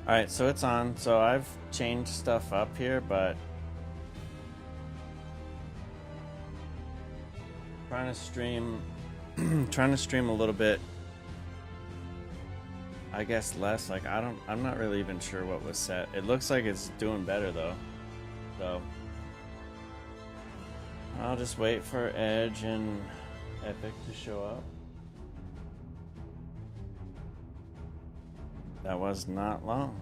Alright, so it's on. So I've changed stuff up here, but trying to stream trying to stream a little bit, I guess less. Like I'm not really even sure what was set. It looks like it's doing better though. So I'll just wait for Edge and Epic to show up. That was not long.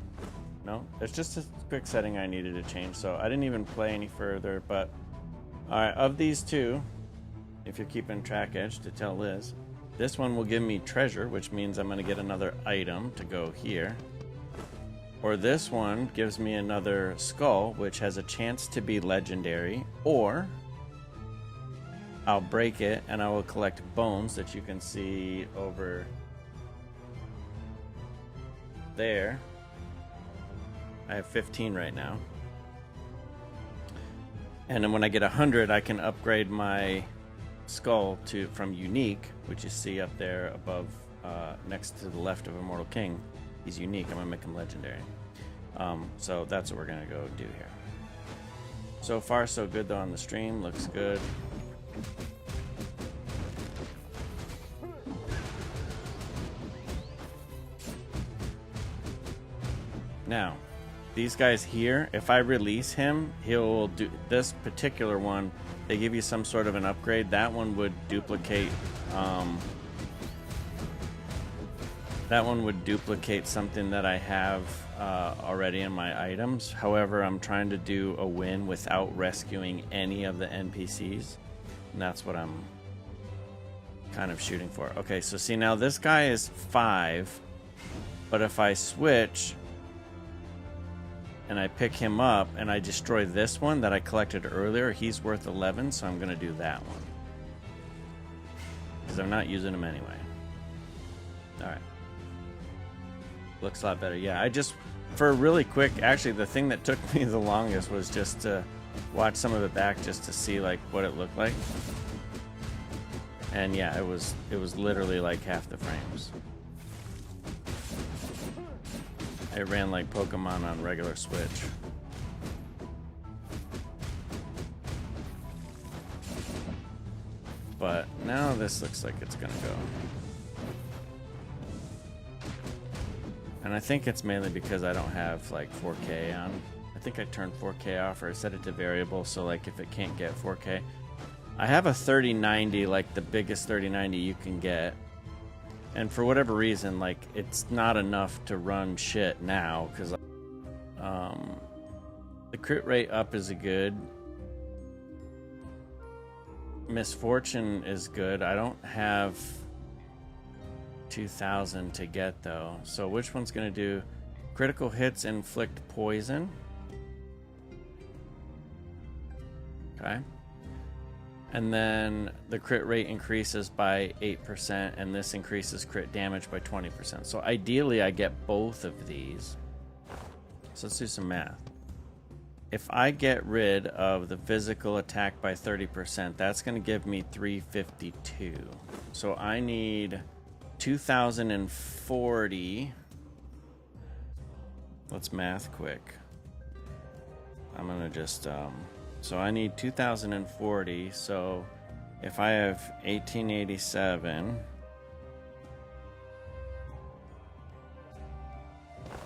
No, it's just a quick setting I needed to change, so I didn't even play any further. But alright, of these two, if you're keeping track, Edge, to tell Liz, this one will give me treasure, which means I'm going to get another item to go here. Or this one gives me another skull, which has a chance to be legendary. Or I'll break it and I will collect bones that you can see over there. I have 15 right now. And then when I get 100, I can upgrade my skull to from unique, which you see up there above, next to the left of Immortal King. He's unique. I'm gonna make him legendary. So that's what we're gonna go do here. So far, so good though on the stream. Looks good. Now, these guys here, if I release him, he'll do this particular one. They give you some sort of an upgrade. That one would duplicate. That one would duplicate something that I have already in my items. However, I'm trying to do a win without rescuing any of the NPCs, and that's what I'm kind of shooting for. Okay, so see now this guy is 5, but if I switch and I pick him up and I destroy this one that I collected earlier, he's worth 11, so I'm gonna do that one because I'm not using him anyway. All right, looks a lot better. Yeah, I just, for a really quick, actually the thing that took me the longest was just to watch some of it back just to see like what it looked like. And yeah, it was literally like half the frames. It ran like Pokemon on regular Switch. But now this looks like it's gonna go. And I think it's mainly because I don't have like 4K on. I think I turned 4K off, or I set it to variable, so like if it can't get 4K. I have a 3090, like the biggest 3090 you can get. And for whatever reason, like, it's not enough to run shit now, because the crit rate up is good. Misfortune is good. I don't have 2000 to get, though. So which one's going to do? Critical hits inflict poison. Okay. And then the crit rate increases by 8%, and this increases crit damage by 20%. So ideally, I get both of these. So let's do some math. If I get rid of the physical attack by 30%, that's going to give me 352. So I need 2040. Let's math quick. I'm going to just... So I need 2040, so if I have 1887,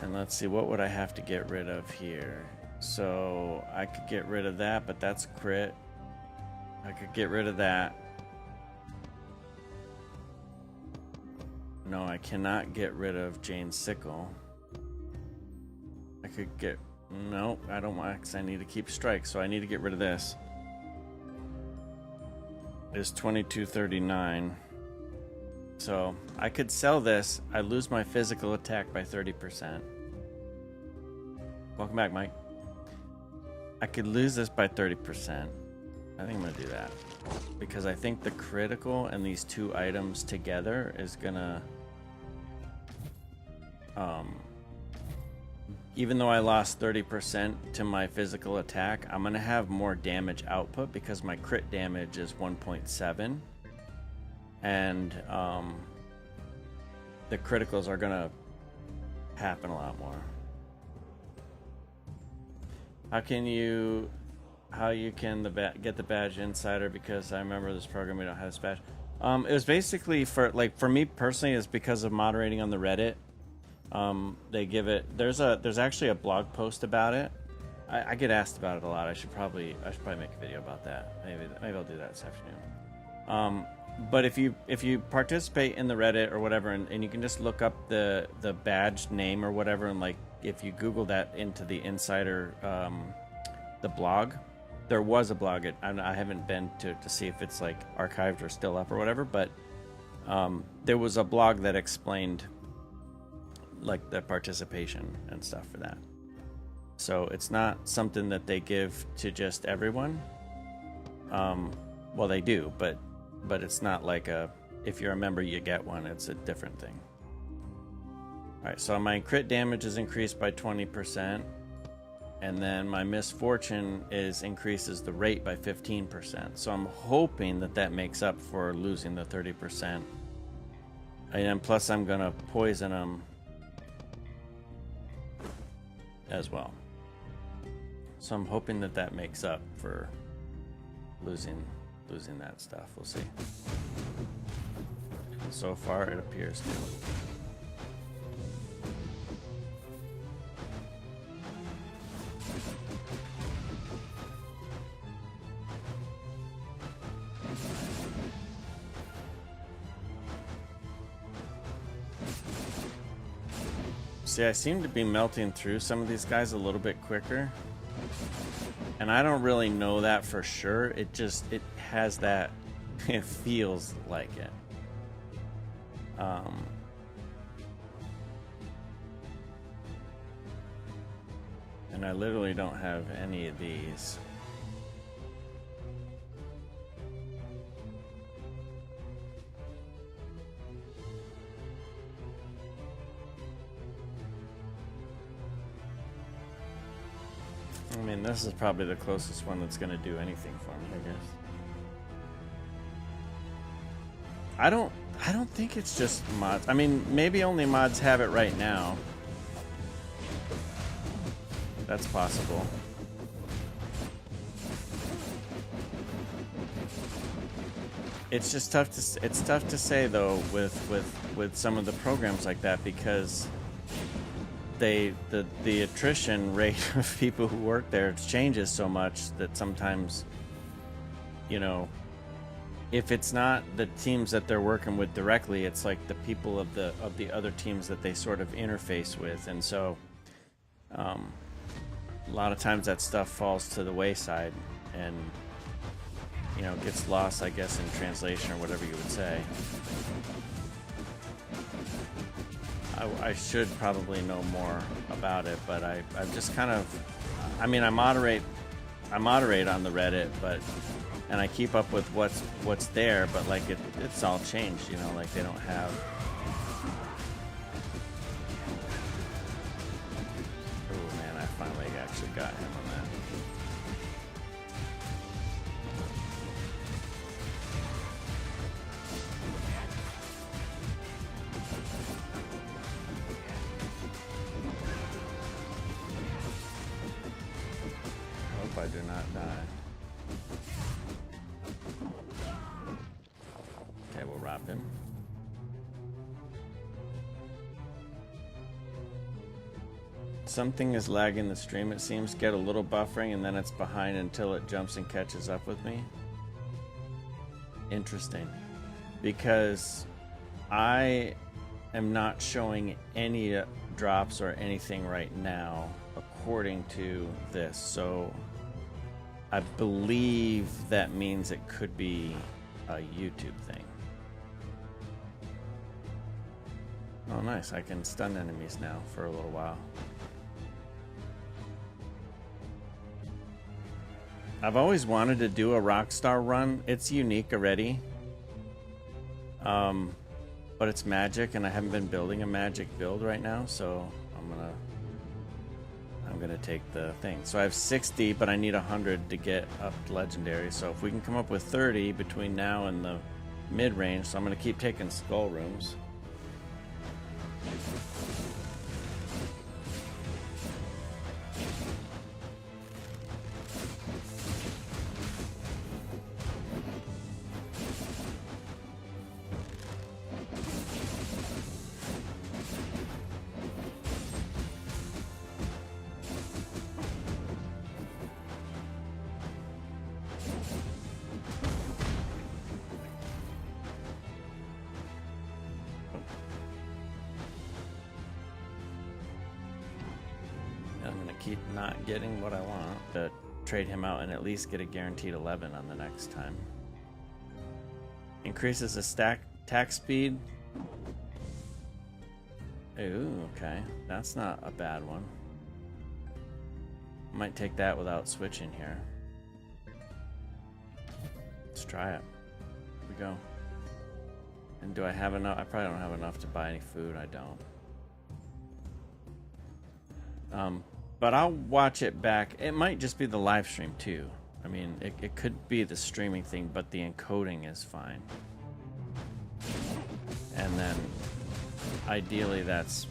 and let's see, what would I have to get rid of here? So I could get rid of that, but that's crit. I could get rid of that. No, I cannot get rid of Jane's sickle. I could get... Nope, I don't want, because I need to keep strike, so I need to get rid of this. It's 2239. So I could sell this. I lose my physical attack by 30%. Welcome back, Mike. I could lose this by 30%. I think I'm going to do that, because I think the critical and these two items together is going to... even though I lost 30% to my physical attack, I'm going to have more damage output because my crit damage is 1.7. And the criticals are going to happen a lot more. How you can get the badge insider, because I remember this program, we don't have this badge. It was basically for me personally, is because of moderating on the Reddit. They give it. There's actually a blog post about it. I get asked about it a lot. I should probably make a video about that. Maybe I'll do that this afternoon. But if you participate in the Reddit or whatever, and you can just look up the badge name or whatever, and like if you Google that into the insider, the blog, there was a blog. I haven't been to see if it's like archived or still up or whatever, but there was a blog that explained like the participation and stuff for that. So it's not something that they give to just everyone. Well, they do, but it's not like if you're a member you get one. It's a different thing. All right, so my crit damage is increased by 20%, and then my misfortune increases the rate by 15%. So I'm hoping that makes up for losing the 30%. And then plus I'm gonna poison them as well. So I'm hoping that makes up for losing that stuff. We'll see. So far it appears to. See, I seem to be melting through some of these guys a little bit quicker. And I don't really know that for sure. It has that, it feels like it. And I literally don't have any of these. I mean, this is probably the closest one that's going to do anything for me, I guess. I don't think it's just mods. I mean, maybe only mods have it right now. That's possible. It's just tough to say though with some of the programs like that, because the attrition rate of people who work there changes so much that sometimes, you know, if it's not the teams that they're working with directly, it's like the people of the other teams that they sort of interface with, and so a lot of times that stuff falls to the wayside and, you know, gets lost, I guess, in translation or whatever you would say. I should probably know more about it, but I've just kind of, I mean, I moderate on the Reddit, and I keep up with what's there, but like it's all changed, you know, like they don't have. Oh man, I finally actually got him on that. I do not die. Okay, we'll wrap him. Something is lagging the stream, it seems. Get a little buffering and then it's behind until it jumps and catches up with me. Interesting. Because I am not showing any drops or anything right now according to this, so I believe that means it could be a YouTube thing. Oh nice, I can stun enemies now for a little while. I've always wanted to do a Rockstar run. It's unique already. But it's magic, and I haven't been building a magic build right now, so I'm gonna take the thing. So I have 60, but I need 100 to get up to legendary. So if we can come up with 30 between now and the mid-range, so I'm gonna keep taking skull rooms. keep not getting what I want. To trade him out and at least get a guaranteed 11 on the next time. Increases the attack speed. Ooh, okay. That's not a bad one. Might take that without switching here. Let's try it. Here we go. And do I have enough? I probably don't have enough to buy any food. I don't. But I'll watch it back. It might just be the live stream too. I mean, it could be the streaming thing, but the encoding is fine. And then ideally that's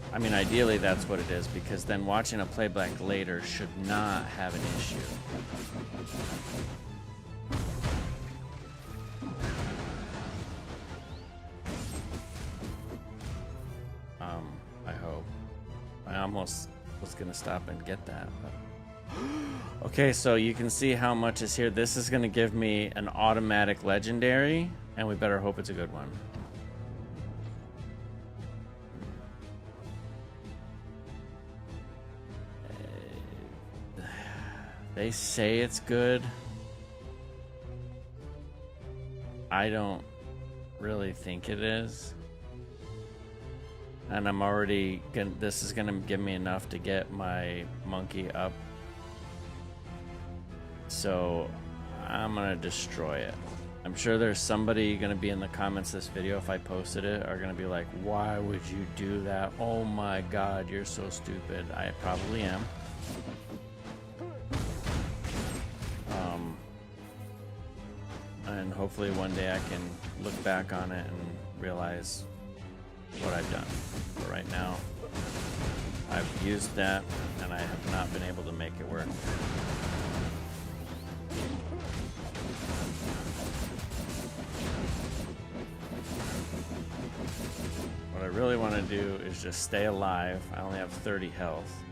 what it is, because then watching a playback later should not have an issue. I hope. I almost was gonna stop and get that. But... Okay, so you can see how much is here. This is gonna give me an automatic legendary, and we better hope it's a good one. They say it's good. I don't really think it is. And I'm already gonna, this is gonna give me enough to get my monkey up. So I'm gonna destroy it. I'm sure there's somebody gonna be in the comments of this video, if I posted it, are gonna be like, why would you do that? Oh my god, you're so stupid. I probably am. And hopefully one day I can look back on it and realize what I've done. But right now, I've used that and I have not been able to make it work. What I really want to do is just stay alive. I only have 30 health.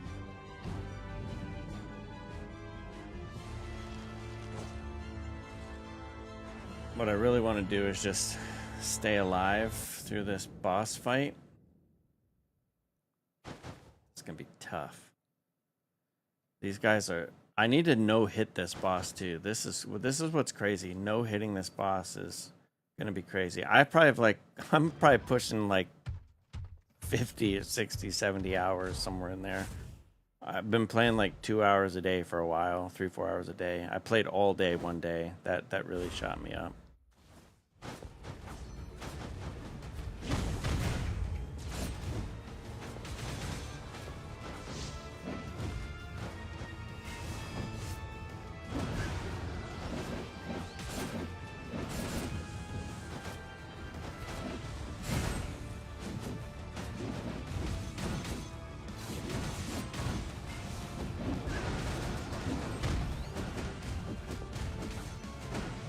What I really want to do is just stay alive through this boss fight. It's gonna be tough. These guys are... I need to no-hit this boss too. This is what's crazy. No-hitting this boss is gonna be crazy. I'm probably pushing like 50, 60, 70 hours, somewhere in there. I've been playing like 2 hours a day for a while, 3-4 hours a day. I played all day one day. That really shot me up.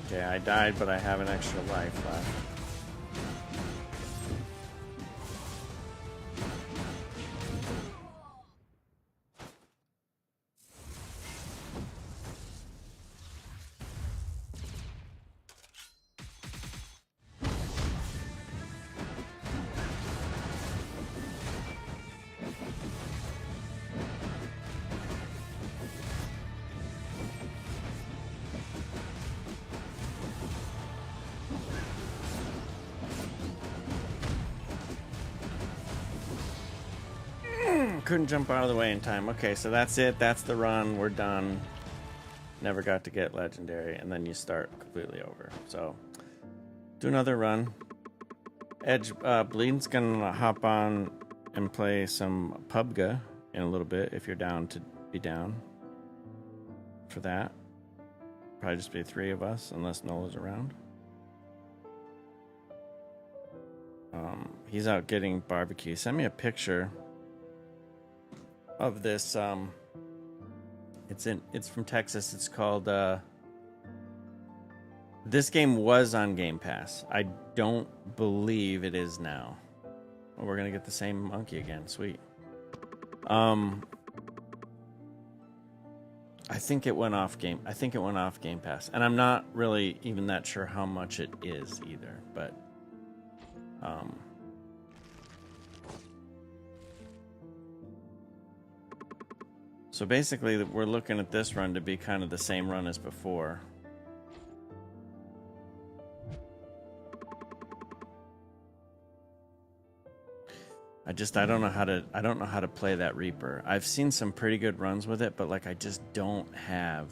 Okay, I died, but I have an extra life left. Couldn't jump out of the way in time. Okay, so that's it. That's the run. We're done. Never got to get legendary, and then you start completely over. So, do another run. Bleed's gonna hop on and play some PUBG in a little bit if you're down to be down for that. Probably just be 3 of us unless Nola's around. He's out getting barbecue. Send me a picture of this. It's from Texas. It's called this game was on Game Pass. I don't believe it is now. Oh, we're gonna get the same monkey again. Sweet. I think it went off Game Pass, and I'm not really even that sure how much it is either, but So basically, we're looking at this run to be kind of the same run as before. I don't know how to play that Reaper. I've seen some pretty good runs with it, but like I just don't have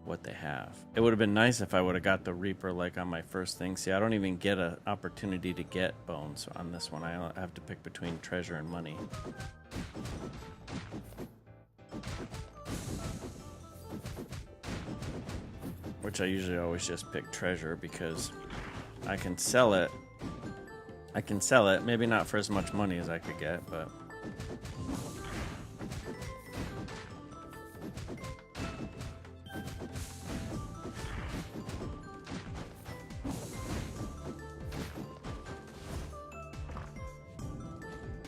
what they have. It would have been nice if I would have got the Reaper like on my first thing. See, I don't even get an opportunity to get bones on this one. I have to pick between treasure and money. Which I usually always just pick treasure because I can sell it. Maybe not for as much money as I could get, but...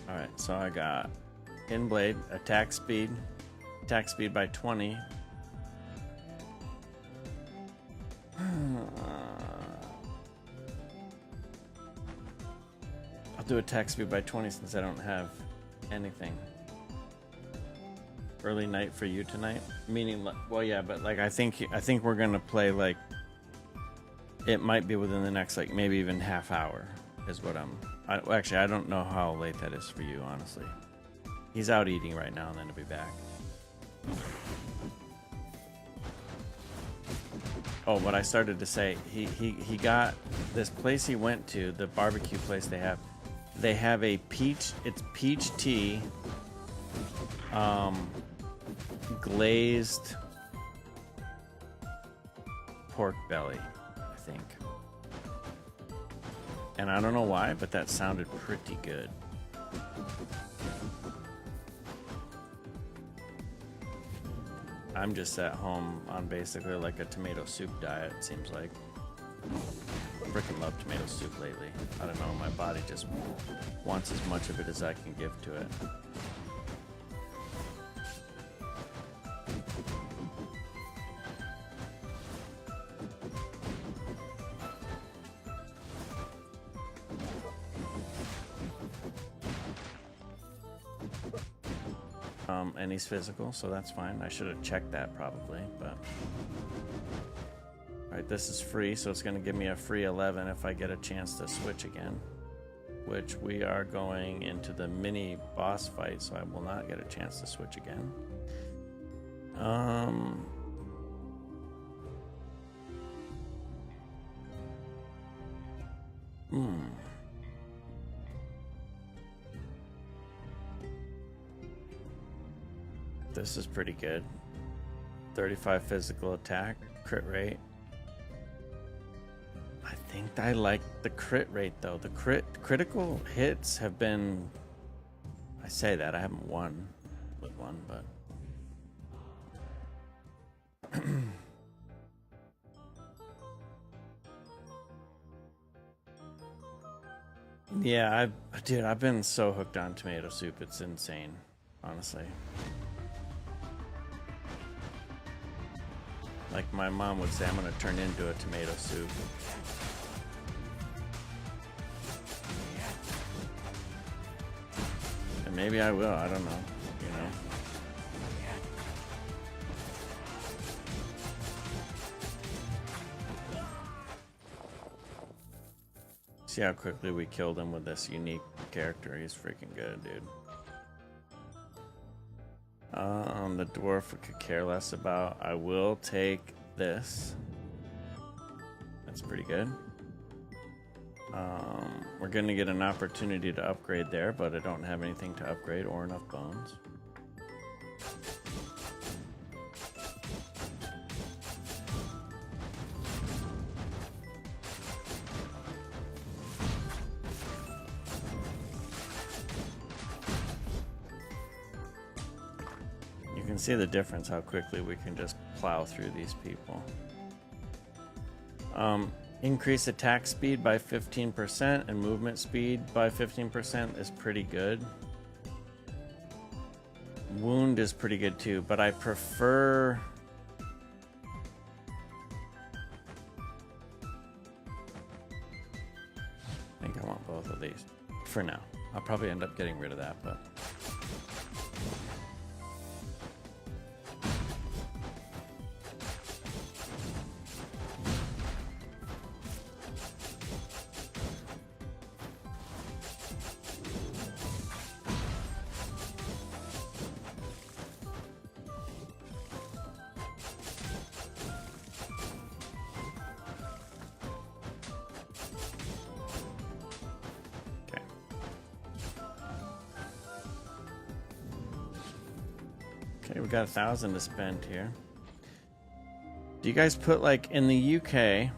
Alright, so I got Hidden Blade, attack speed by 20. I'll do attack speed by 20 since I don't have anything. Early night for you tonight? Meaning, well, yeah, but like I think we're gonna play like it might be within the next like maybe even half hour is what actually I don't know how late that is for you, honestly. He's out eating right now and then he'll be back. Oh, what I started to say, he got this place he went to, the barbecue place they have a peach tea glazed pork belly, I think. And I don't know why, but that sounded pretty good. I'm just at home on basically like a tomato soup diet, it seems like. Freaking love tomato soup lately. I don't know, my body just wants as much of it as I can give to it. And he's physical, so that's fine. I should have checked that probably, but... Alright, this is free, so it's going to give me a free 11 if I get a chance to switch again. Which we are going into the mini boss fight, so I will not get a chance to switch again. This is pretty good. 35 physical attack, crit rate. I think I like the crit rate though. The critical hits have been... I say that, I haven't won with one, but... Yeah, dude, I've been so hooked on tomato soup, it's insane, honestly. Like my mom would say, I'm gonna turn into a tomato soup. And maybe I will, I don't know, you know. See how quickly we killed him with this unique character. He's freaking good, dude. The dwarf I could care less about. I will take this. That's pretty good. We're gonna get an opportunity to upgrade there, but I don't have anything to upgrade or enough bones. You can see the difference, how quickly we can just plow through these people. Increase attack speed by 15% and movement speed by 15% is pretty good. Wound is pretty good too, but I prefer... I think I want both of these for now. I'll probably end up getting rid of that, but... Okay, we got 1,000 to spend here. Do you guys put, like, in the UK,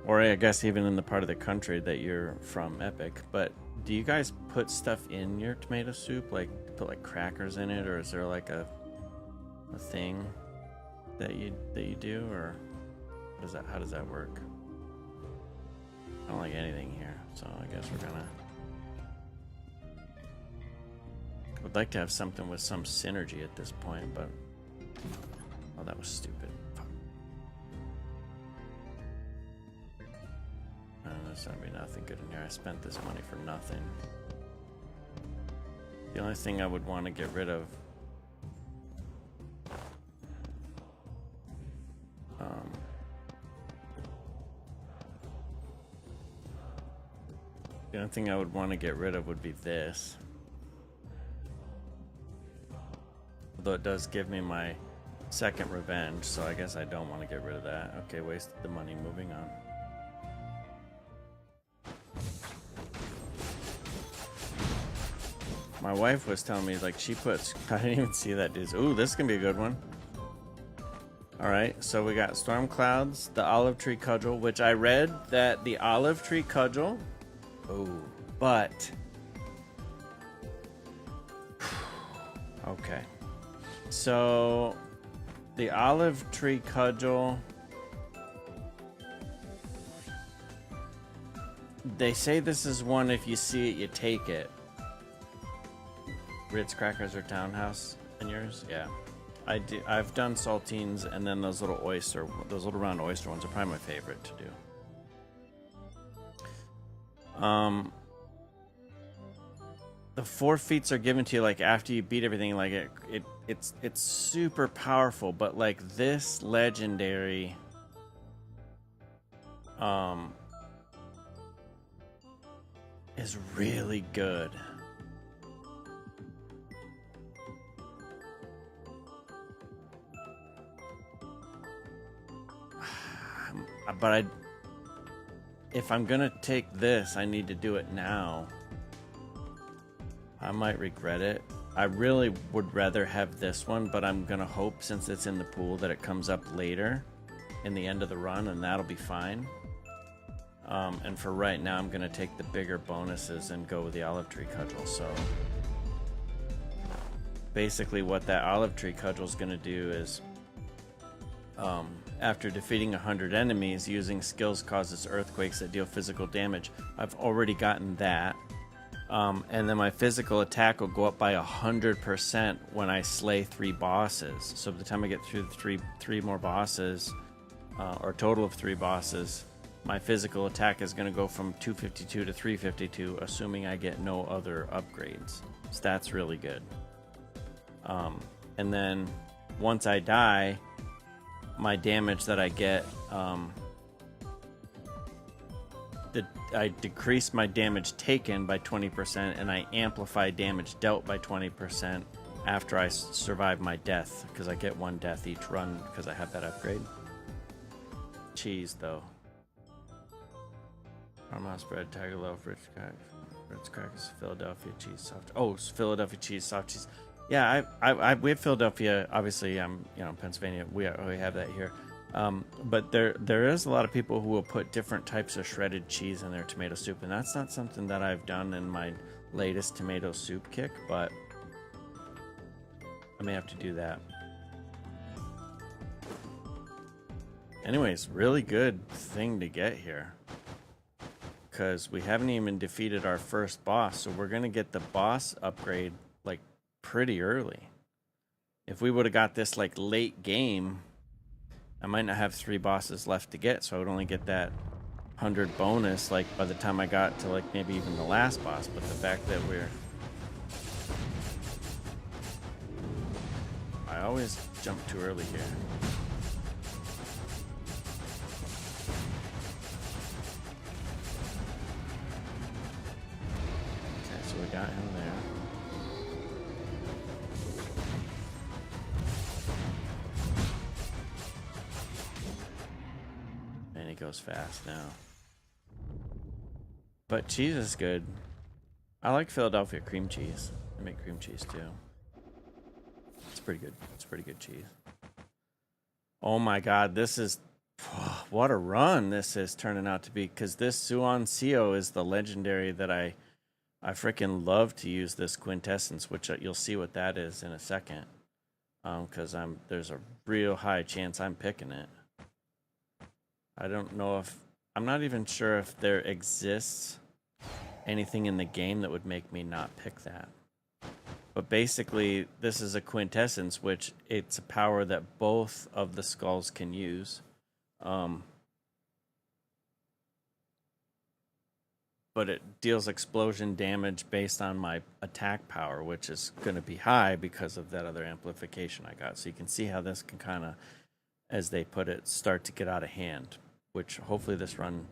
or I guess even in the part of the country that you're from, Epic, but do you guys put stuff in your tomato soup? Like, put, like, crackers in it, or is there, like, a thing that you do, or how does that work? I don't like anything here, so I guess we're gonna... Would like to have something with some synergy at this point, but... Oh, that was stupid. Fuck. There's gonna be nothing good in here. I spent this money for nothing. The only thing I would want to get rid of... The only thing I would want to get rid of would be this. Although it does give me my second revenge, so I guess I don't want to get rid of that. Okay, wasted the money. Moving on. My wife was telling me, like, she puts... I didn't even see that, dude. Ooh, this is going to be a good one. Alright, so we got Storm Clouds, the Olive Tree Cudgel, which I read that the Olive Tree Cudgel... Oh, but... Okay. So, the Olive Tree Cudgel... They say this is one, if you see it, you take it. Ritz crackers or Townhouse in yours? Yeah. I've done saltines, and then those little round oyster ones are probably my favorite to do. The forfeits are given to you like after you beat everything. Like it's super powerful, but like this legendary is really good. But if I'm gonna take this, I need to do it now. I might regret it. I really would rather have this one, but I'm gonna hope, since it's in the pool, that it comes up later in the end of the run, and that'll be fine. And for right now, I'm gonna take the bigger bonuses and go with the Olive Tree Cudgel. So basically what that Olive Tree Cudgel is gonna do is after defeating 100 enemies, using skills causes earthquakes that deal physical damage. I've already gotten that. And then my physical attack will go up by 100% when I slay 3 bosses. So by the time I get through the three more bosses, or a total of 3 bosses, my physical attack is going to go from 252 to 352, assuming I get no other upgrades. So that's really good. And then once I die, my damage that I get, I decrease my damage taken by 20%, and I amplify damage dealt by 20% after I survive my death, because I get 1 death each run because I have that upgrade. Cheese, though. Farmhouse bread, tiger loaf, Ritz crackers, Philadelphia cheese, soft. Oh, Philadelphia cheese, soft cheese. Yeah, we have Philadelphia. Obviously, I'm Pennsylvania. We have that here. But there is a lot of people who will put different types of shredded cheese in their tomato soup, and that's not something that I've done in my latest tomato soup kick, but I may have to do that. Anyways, really good thing to get here, because we haven't even defeated our first boss, so we're gonna get the boss upgrade like pretty early. If we would have got this like late game, I might not have 3 bosses left to get, so I would only get that 100 bonus like by the time I got to like maybe even the last boss. But the fact that I always jump too early here. Okay, so we got him there. Goes fast now, but cheese is good. I like Philadelphia cream cheese. I make cream cheese too. It's pretty good. It's pretty good cheese. Oh my god, this is what a run this is turning out to be, because this Suan Seo is the legendary that I freaking love to use this quintessence, which you'll see what that is in a second. Because there's a real high chance I'm picking it. I don't know if I'm not even sure if there exists anything in the game that would make me not pick that. But basically, this is a quintessence, which it's a power that both of the skulls can use. But it deals explosion damage based on my attack power, which is going to be high because of that other amplification I got. So you can see how this can kind of, as they put it, start to get out of hand, which hopefully this run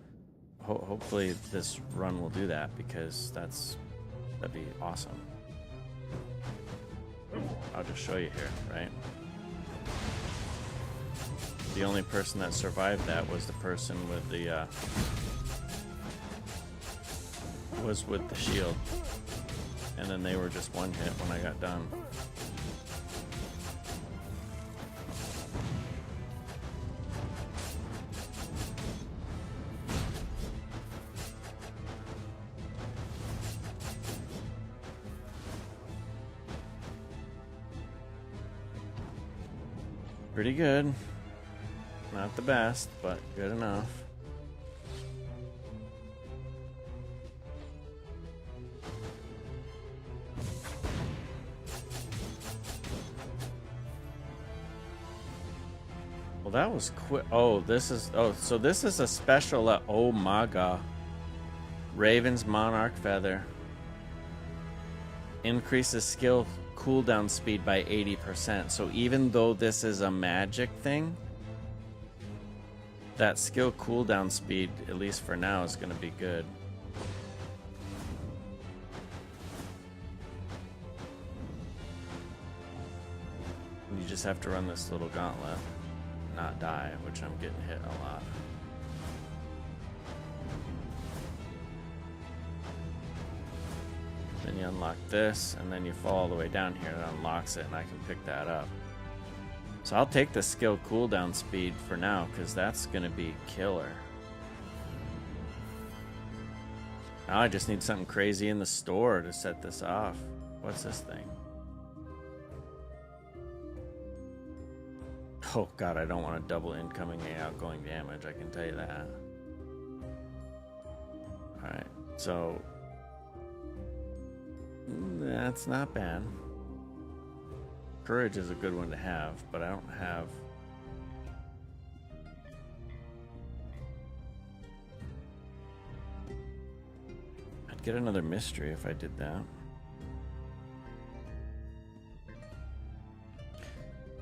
will do that, because that'd be awesome. I'll just show you here, right? The only person that survived that was the person with the shield, and then they were just one hit when I got done. Pretty good. Not the best, but good enough. Well, that was quick. Oh, so this is a special. Oh my god. Raven's Monarch Feather. Increases skill cooldown speed by 80%. So even though this is a magic thing, that skill cooldown speed, at least for now, is going to be good. You just have to run this little gauntlet, not die, which I'm getting hit a lot. Then you unlock this, and then you fall all the way down here, it unlocks it, and I can pick that up. So I'll take the skill cooldown speed for now, because that's going to be killer. Now I just need something crazy in the store to set this off. What's this thing? Oh god, I don't want to double incoming and outgoing damage, I can tell you that. Alright, so that's not bad. Courage is a good one to have, but I don't have... I'd get another mystery if I did that.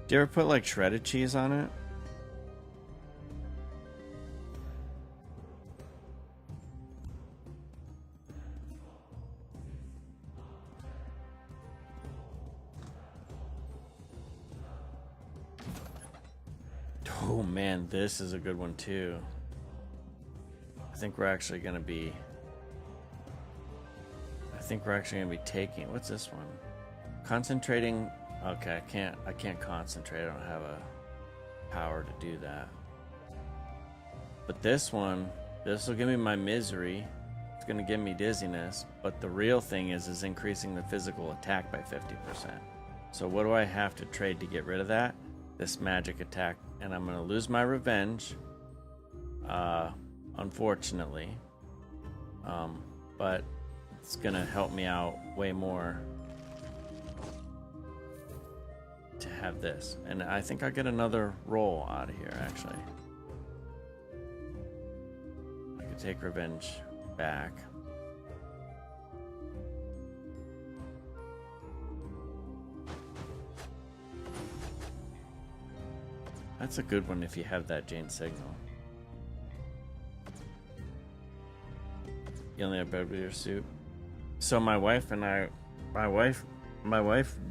Do you ever put like shredded cheese on it? Oh man, this is a good one too. I think we're actually gonna be taking, what's this one? Concentrating. Okay, I can't concentrate. I don't have a power to do that. But this one, this will give me my misery. It's gonna give me dizziness, but the real thing is increasing the physical attack by 50%. So what do I have to trade to get rid of that? This magic attack, and I'm gonna lose my revenge, unfortunately, but it's gonna help me out way more to have this, and I think I'll get another roll out of here. Actually, I could take revenge back. That's a good one if you have that Jane signal. You only have bread with your soup. So my wife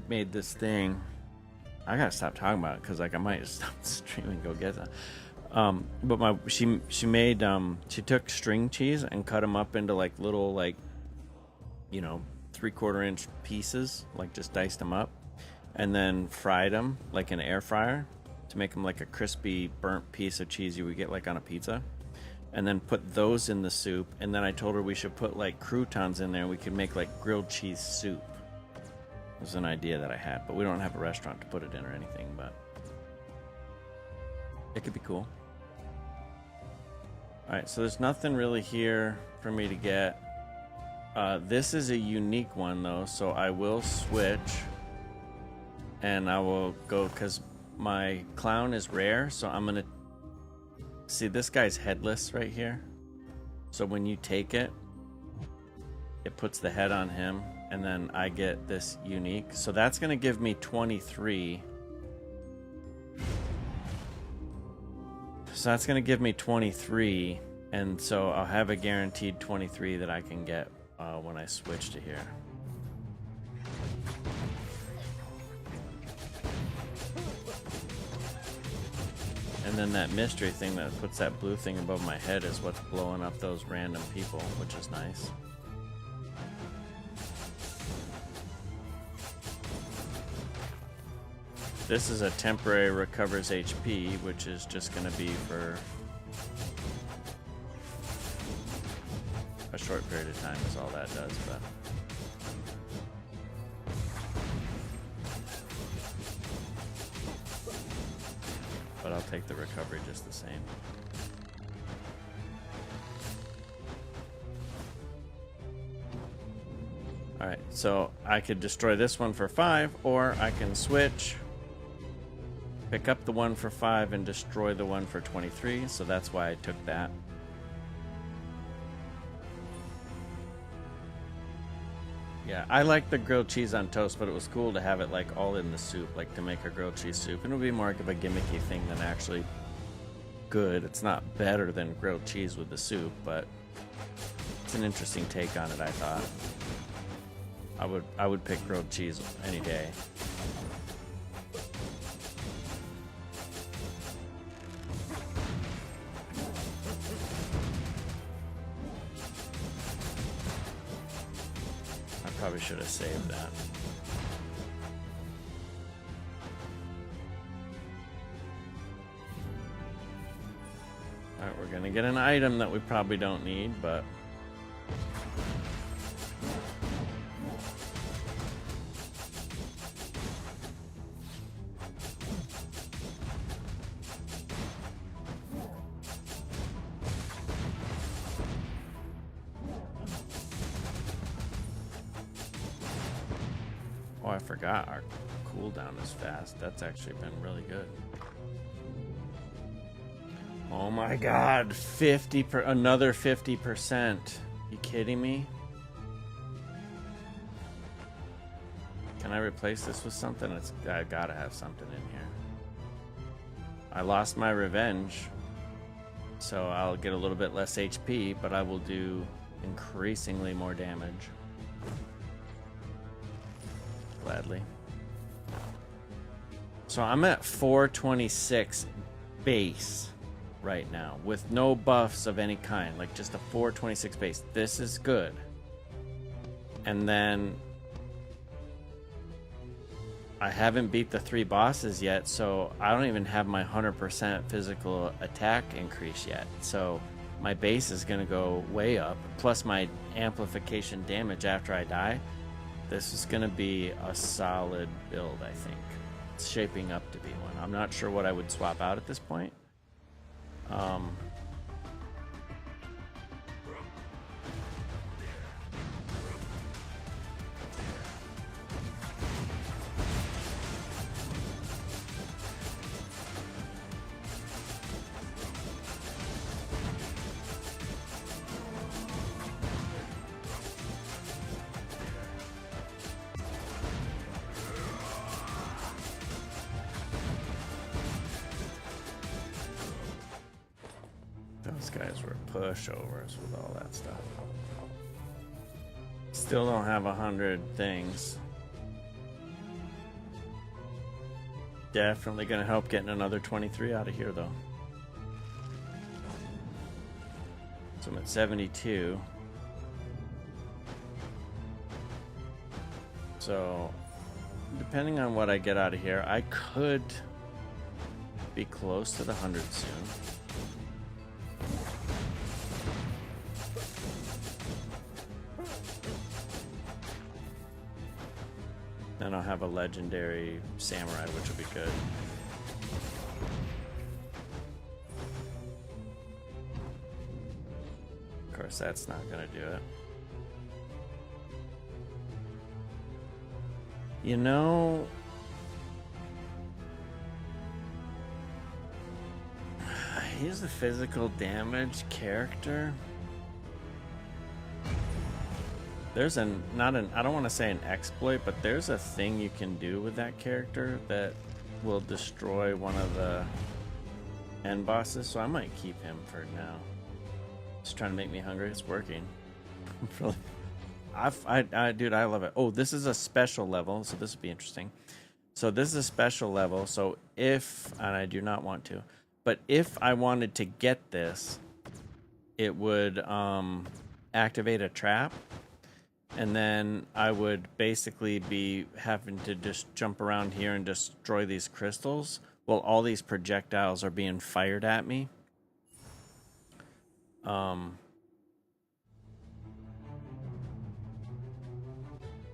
made this thing. I gotta stop talking about it because like I might just stop the stream and go get that. But she took string cheese and cut them up into like little 3/4 inch pieces, like just diced them up, and then fried them like an air fryer to make them like a crispy burnt piece of cheese you would get like on a pizza, and then put those in the soup. And then I told her we should put like croutons in there and we could make like grilled cheese soup. It was an idea that I had, but we don't have a restaurant to put it in or anything, but it could be cool. Alright, so there's nothing really here for me to get. This is a unique one though, so I will switch and I will go, because my clown is rare, so I'm gonna see this guy's headless right here. So when you take it, it puts the head on him, and then I get this unique. So that's gonna give me 23. So that's gonna give me 23, and so I'll have a guaranteed 23 that I can get when I switch to here. And then that mystery thing that puts that blue thing above my head is what's blowing up those random people, which is nice. This is a temporary recovers HP, which is just going to be for a short period of time is all that does, but I'll take the recovery just the same. Alright, so I could destroy this one for 5, or I can switch, pick up the one for 5 and destroy the one for 23, so that's why I took that. Yeah, I like the grilled cheese on toast, but it was cool to have it like all in the soup, like to make a grilled cheese soup. And it would be more of a gimmicky thing than actually good. It's not better than grilled cheese with the soup, but it's an interesting take on it, I thought. I would pick grilled cheese any day. Probably should have saved that. Alright, we're gonna get an item that we probably don't need, but oh, I forgot our cooldown is fast. That's actually been really good. Oh my god, another 50%. You kidding me? Can I replace this with something? I gotta have something in here. I lost my revenge, so I'll get a little bit less HP, but I will do increasingly more damage. Gladly. So I'm at 426 base right now with no buffs of any kind, like just a 426 base. This is good. And then I haven't beat the 3 bosses yet, so I don't even have my 100% physical attack increase yet. So my base is going to go way up, plus my amplification damage after I die. This is going to be a solid build, I think. It's shaping up to be one. I'm not sure what I would swap out at this point. Those guys were pushovers with all that stuff. Still don't have 100 things. Definitely gonna help getting another 23 out of here though. So I'm at 72. So depending on what I get out of here, I could be close to the 100 soon. Then I'll have a legendary samurai, which will be good. Of course, that's not gonna do it. You know, he's a physical damage character. There's I don't want to say an exploit, but there's a thing you can do with that character that will destroy one of the end bosses, so I might keep him for now. Just trying to make me hungry. It's working. Really, dude, I love it. Oh, this is a special level, so this would be interesting. So this is a special level, so if, and I do not want to, but if I wanted to get this, it would activate a trap. And then I would basically be having to just jump around here and destroy these crystals while all these projectiles are being fired at me.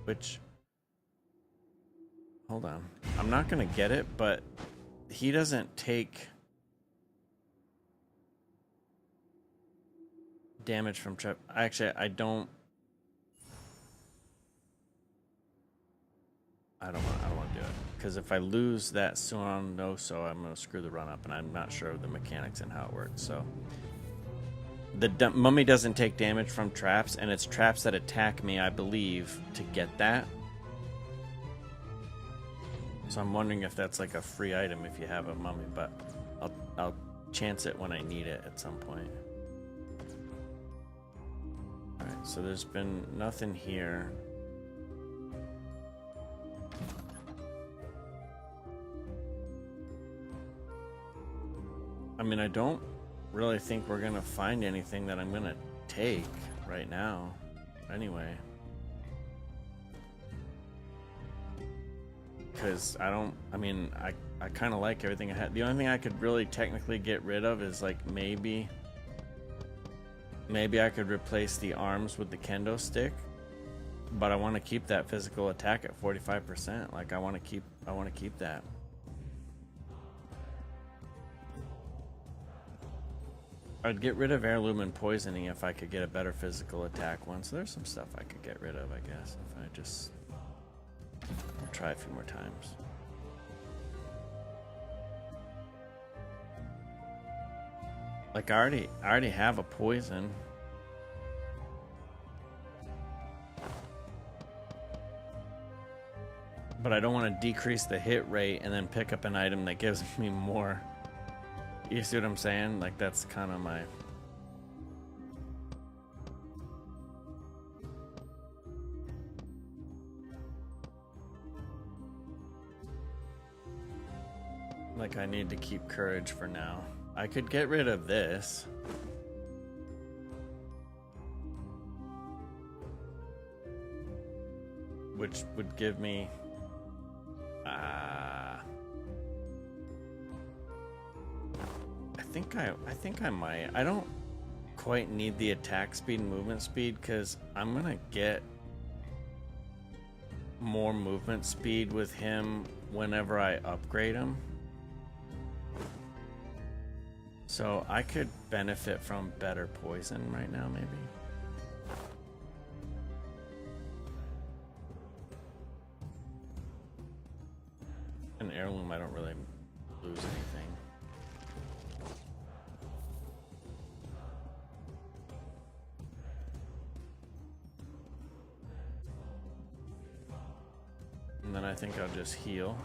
Which, hold on. I'm not going to get it, but he doesn't take damage from trap. Actually, I don't want to do it, because if I lose that Suan no so, I'm going to screw the run up, and I'm not sure of the mechanics and how it works. So the mummy doesn't take damage from traps, and it's traps that attack me, I believe, to get that. So I'm wondering if that's like a free item if you have a mummy, but I'll chance it when I need it at some point. All right, so there's been nothing here. I mean, I don't really think we're gonna find anything that I'm gonna take right now, anyway. Because I kind of like everything I had. The only thing I could really technically get rid of is like maybe I could replace the arms with the kendo stick, but I want to keep that physical attack at 45%. Like I want to keep that. I'd get rid of heirloom and poisoning if I could get a better physical attack one. So there's some stuff I could get rid of, I guess, if I just try a few more times. Like I already have a poison. But I don't want to decrease the hit rate and then pick up an item that gives me more. You see what I'm saying? Like, that's kind of my... Like, I need to keep courage for now. I could get rid of this. Which would give me... I think I might. I don't quite need the attack speed and movement speed because I'm gonna get more movement speed with him whenever I upgrade him. So I could benefit from better poison right now, maybe. An heirloom, I don't really lose anything. And then I think I'll just heal.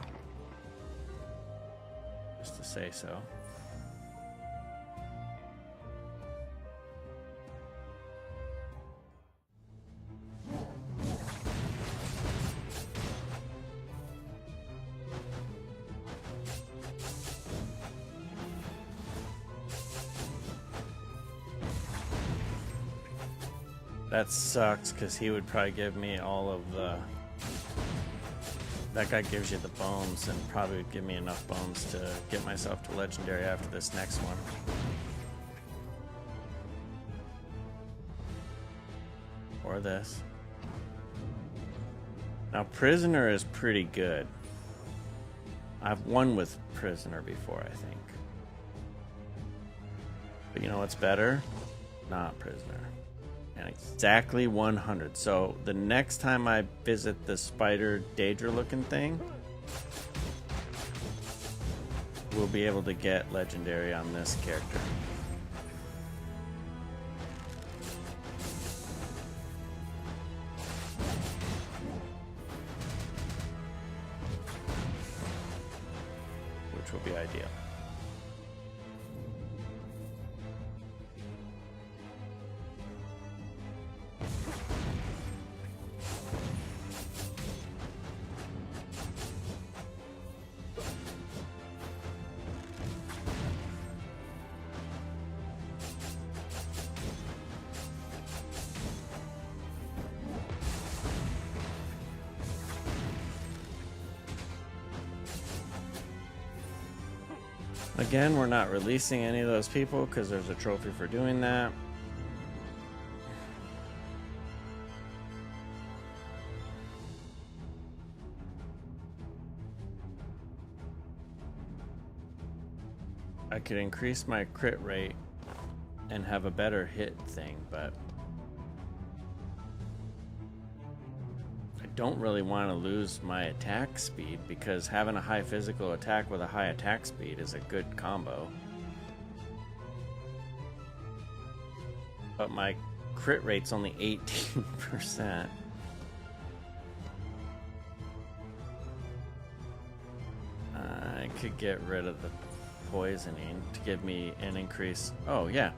Just to say so. That sucks, because he would probably give me all of the That guy gives you the bones and probably would give me enough bones to get myself to legendary after this next one. Or this. Now, prisoner is pretty good. I've won with prisoner before, I think. But you know what's better? Not prisoner. And exactly 100. So the next time I visit the spider Daedra looking thing, we'll be able to get legendary on this character. Which will be ideal. Again, we're not releasing any of those people because there's a trophy for doing that. I could increase my crit rate and have a better hit thing, but I don't really want to lose my attack speed because having a high physical attack with a high attack speed is a good combo. But my crit rate's only 18%. I could get rid of the poisoning to give me an increase. Oh yeah.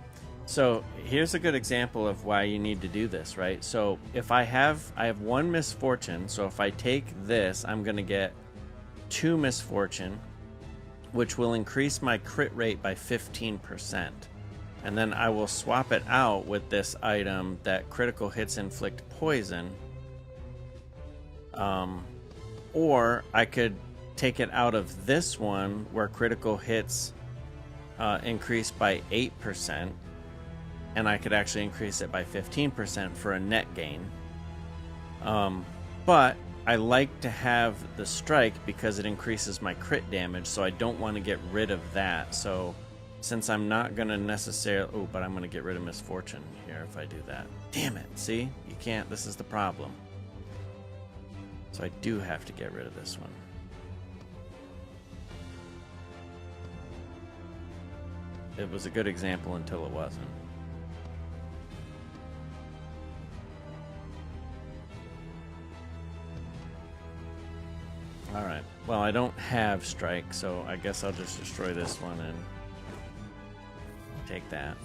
So here's a good example of why you need to do this, right? So if I have one misfortune, so if I take this, I'm going to get 2 misfortune, which will increase my crit rate by 15%. And then I will swap it out with this item that critical hits inflict poison. Or I could take it out of this one where critical hits increase by 8%. And I could actually increase it by 15% for a net gain. But I like to have the strike because it increases my crit damage, so I don't want to get rid of that. So since I'm not going to necessarily... Oh, but I'm going to get rid of misfortune here if I do that. Damn it. See? You can't. This is the problem. So I do have to get rid of this one. It was a good example until it wasn't. Alright, well I don't have strike, so I guess I'll just destroy this one and take that.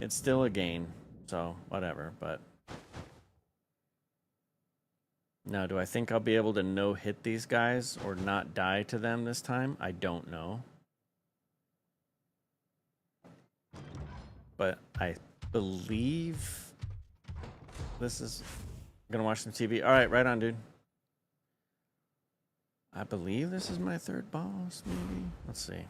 It's still a gain, so whatever, but... Now, do I think I'll be able to no-hit these guys or not die to them this time? I don't know. But I believe this is... I'm gonna watch some TV. Alright, right on, dude. I believe this is my third boss, maybe? Let's see.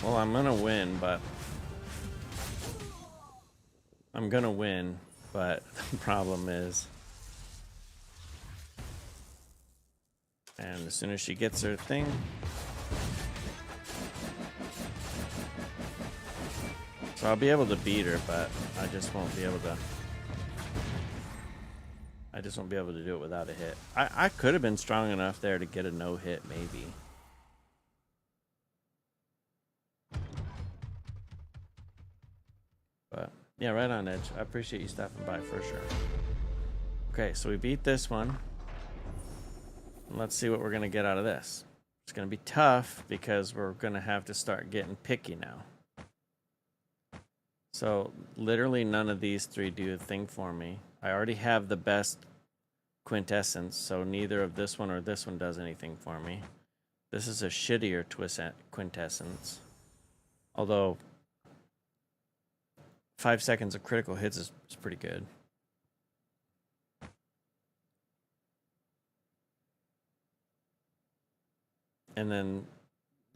Well, I'm gonna win, but... I'm gonna win, but the problem is... And as soon as she gets her thing... So I'll be able to beat her, but I just won't be able to... I just won't be able to do it without a hit. I could have been strong enough there to get a no-hit, maybe. But, yeah, right on, Edge. I appreciate you stopping by for sure. Okay, so we beat this one. Let's see what we're going to get out of this. It's going to be tough because we're going to have to start getting picky now. So literally none of these three do a thing for me. I already have the best quintessence, so neither of this one or this one does anything for me. This is a shittier quintessence. Although 5 seconds of critical hits is pretty good. And then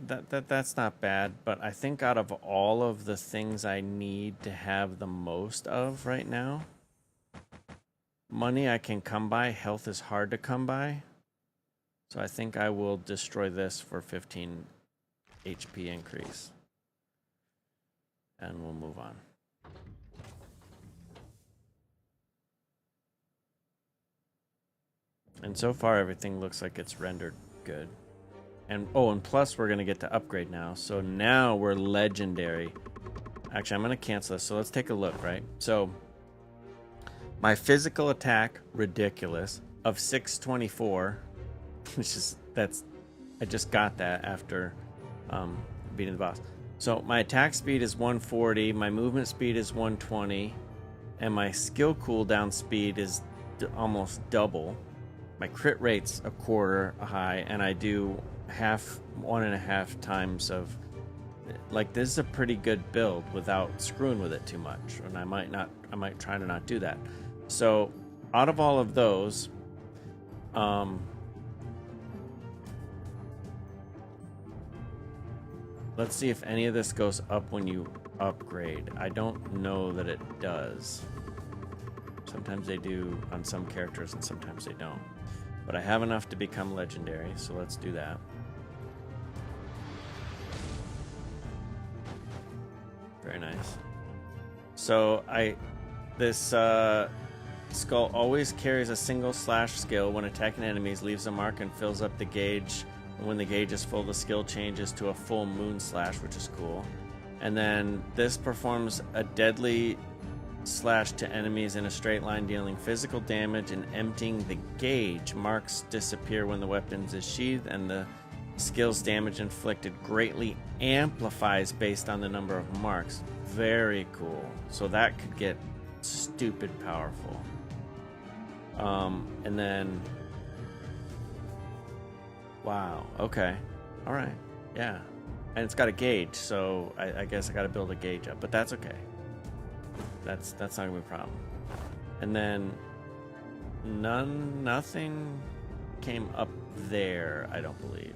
that's not bad, but I think out of all of the things I need to have the most of right now, money I can come by, health is hard to come by. So I think I will destroy this for 15 HP increase. And we'll move on. And so far everything looks like it's rendered good. And oh, and plus we're going to get to upgrade now. So now we're legendary. Actually, I'm going to cancel this. So let's take a look, right? So my physical attack, ridiculous, of 624, which is, I just got that after beating the boss. So my attack speed is 140, my movement speed is 120, and my skill cooldown speed is almost double. My crit rate's a quarter high, and I do 1.5 times of, like, this is a pretty good build without screwing with it too much, and I might try to not do that. So out of all of those, let's see if any of this goes up when you upgrade. I don't know that it does. Sometimes they do on some characters and sometimes they don't. But I have enough to become legendary, so let's do that. Very nice. So this Skull always carries a single slash skill when attacking enemies, leaves a mark and fills up the gauge. And when the gauge is full, the skill changes to a full moon slash, which is cool. And then this performs a deadly slash to enemies in a straight line, dealing physical damage and emptying the gauge. Marks disappear when the weapon is sheathed, and the skill's damage inflicted greatly amplifies based on the number of marks. Very cool. So that could get stupid powerful. And then, wow, okay, all right, yeah. And it's got a gauge, so I guess I got to build a gauge up, but that's okay. That's not gonna be a problem. And then nothing came up there, I don't believe.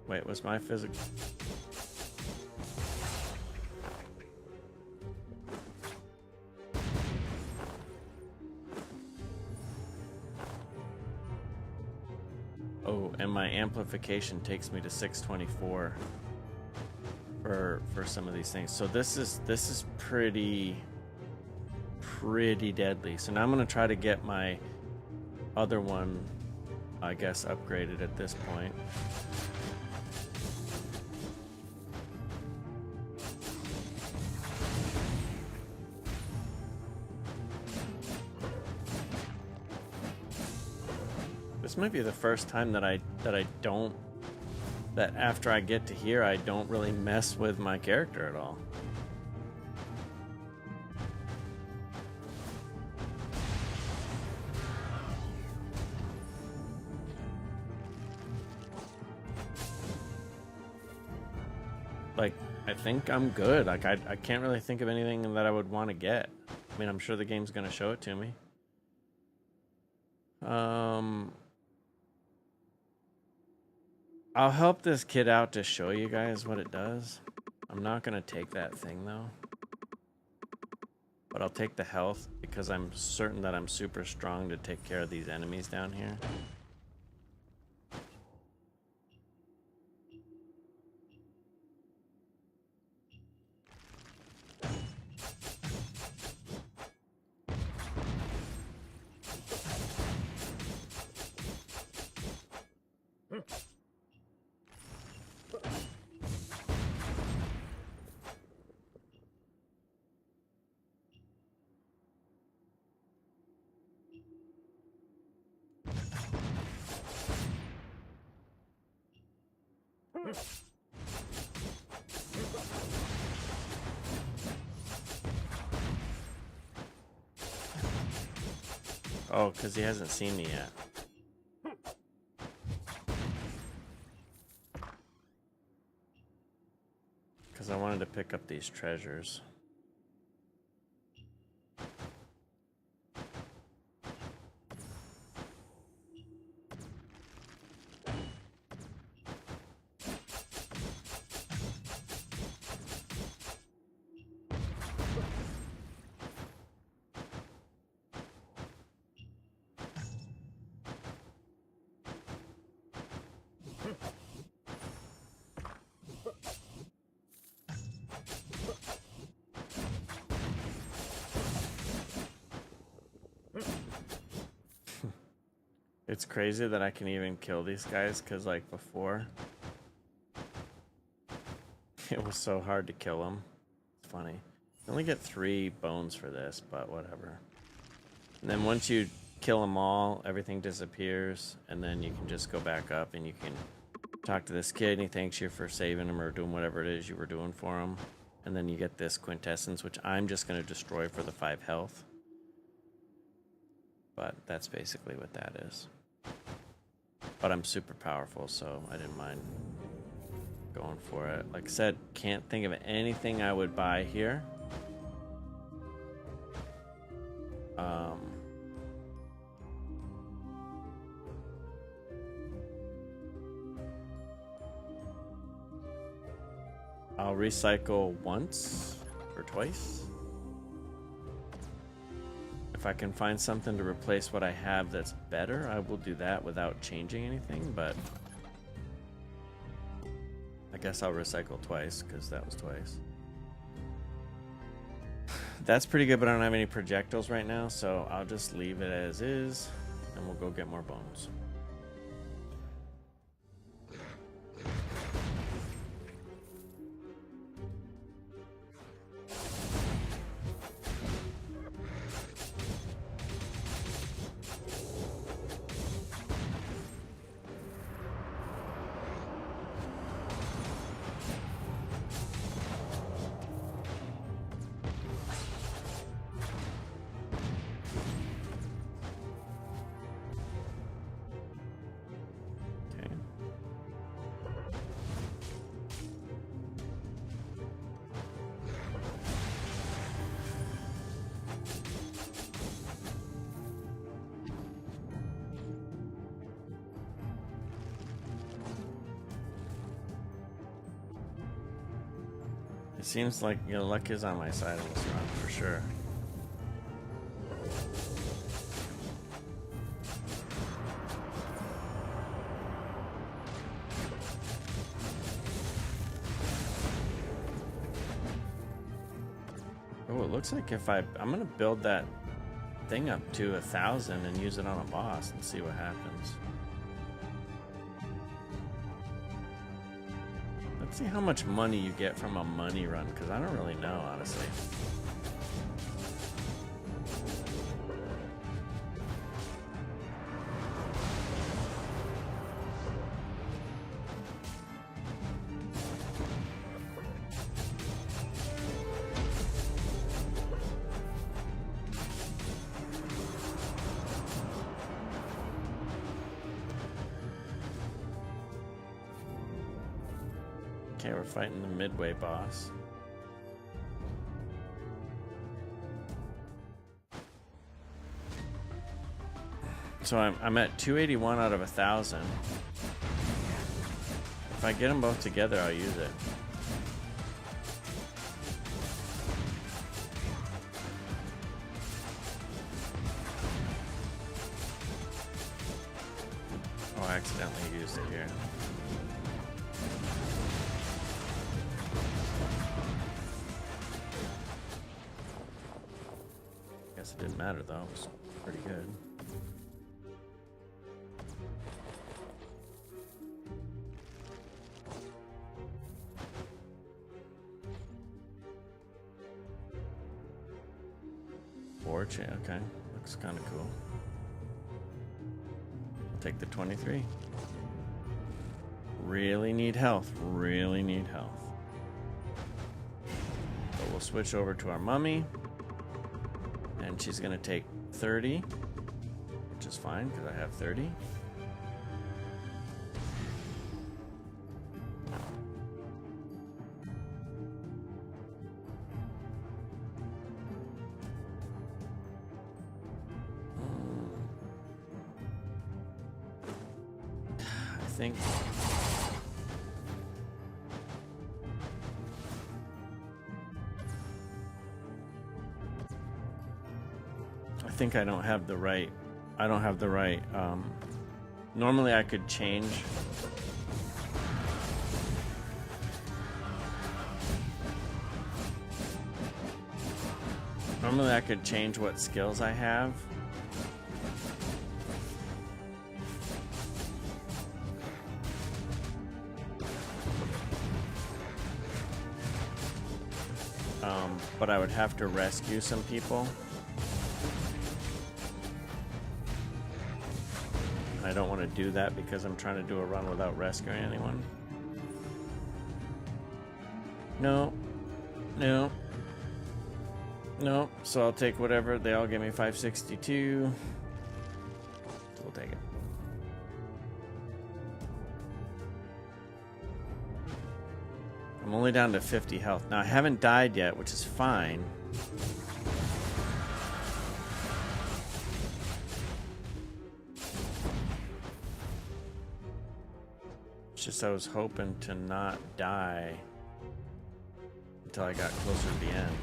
Wait, was my physics? Oh, and my amplification takes me to 624 for some of these things. So this is pretty deadly. So now I'm gonna try to get my other one, I guess, upgraded at this point. This might be the first time that after I get to here, I don't really mess with my character at all. Like, I think I'm good. Like, I can't really think of anything that I would want to get. I mean, I'm sure the game's gonna show it to me. I'll help this kid out to show you guys what it does. I'm not gonna take that thing though. But I'll take the health because I'm certain that I'm super strong to take care of these enemies down here. Oh, because he hasn't seen me yet. Because I wanted to pick up these treasures. It's crazy that I can even kill these guys, because like before it was so hard to kill them. It's funny. You only get 3 bones for this, but whatever. And then once you kill them all, everything disappears, and then you can just go back up and you can talk to this kid and he thanks you for saving him or doing whatever it is you were doing for him. And then you get this quintessence, which I'm just going to destroy for the 5 health. But that's basically what that is. But I'm super powerful, so I didn't mind going for it. Like I said, can't think of anything I would buy here. I'll recycle once or twice. If I can find something to replace what I have that's better, I will do that without changing anything, but I guess I'll recycle twice, because that was twice. That's pretty good, but I don't have any projectiles right now, so I'll just leave it as is, and we'll go get more bones. It seems like your luck is on my side in this run, for sure. Oh, it looks like if I'm gonna build that thing up to 1,000 and use it on a boss and see what happens. Let's see how much money you get from a money run, because I don't really know, honestly. Okay, we're fighting the midway boss. So I'm at 281 out of 1,000. If I get them both together, I'll use it. Oh, I accidentally used it here. Guess it didn't matter though, it was pretty good. Okay, looks kind of cool. I'll take the 23. really need health. Really need health. So we'll switch over to our mummy. And she's going to take 30. Which is fine, because I have 30. I think I don't have the right. Normally I could change. Normally I could change what skills I have. But I would have to rescue some people. I don't want to do that because I'm trying to do a run without rescuing anyone. No. No. No. So I'll take whatever. They all give me 562. So we'll take it. I'm only down to 50 health. Now I haven't died yet, which is fine. It's just I was hoping to not die until I got closer to the end.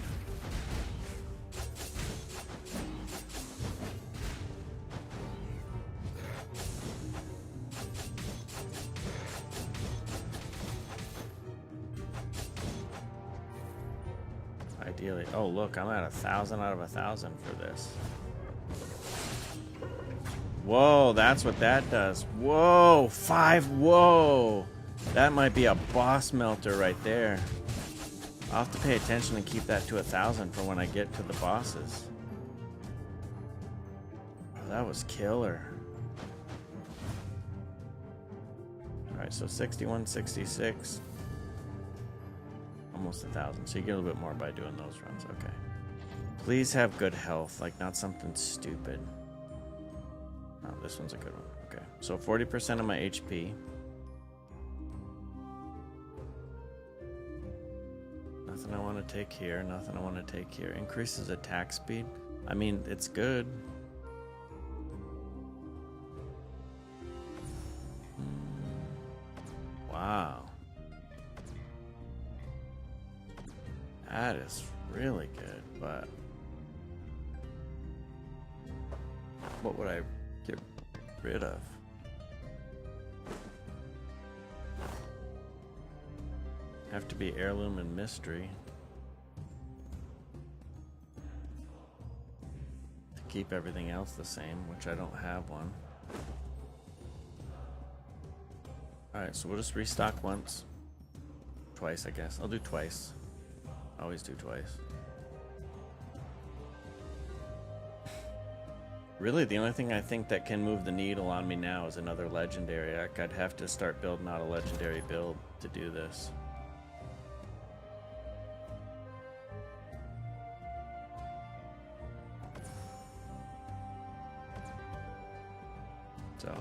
Ideally, oh look, I'm at 1,000 out of 1,000 for this. Whoa, that's what that does. Whoa, 5, whoa. That might be a boss melter right there. I'll have to pay attention and keep that to 1,000 for when I get to the bosses. Oh, that was killer. Alright, so 61, 66. Almost 1,000, so you get a little bit more by doing those runs. Okay. Please have good health, like not something stupid. Oh, this one's a good one. Okay, so 40% of my HP. Nothing I want to take here. Nothing I want to take here. Increases attack speed. I mean, it's good. Wow. That is really good, but what would I get rid of? Have to be heirloom and mystery to keep everything else the same, which I don't have one. Alright, so we'll just restock once. Twice, I guess. I'll do twice. Always do twice. Really, the only thing I think that can move the needle on me now is another legendary. I'd have to start building out a legendary build to do this. So...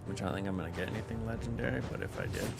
which I don't think I'm going to get anything legendary, but if I did.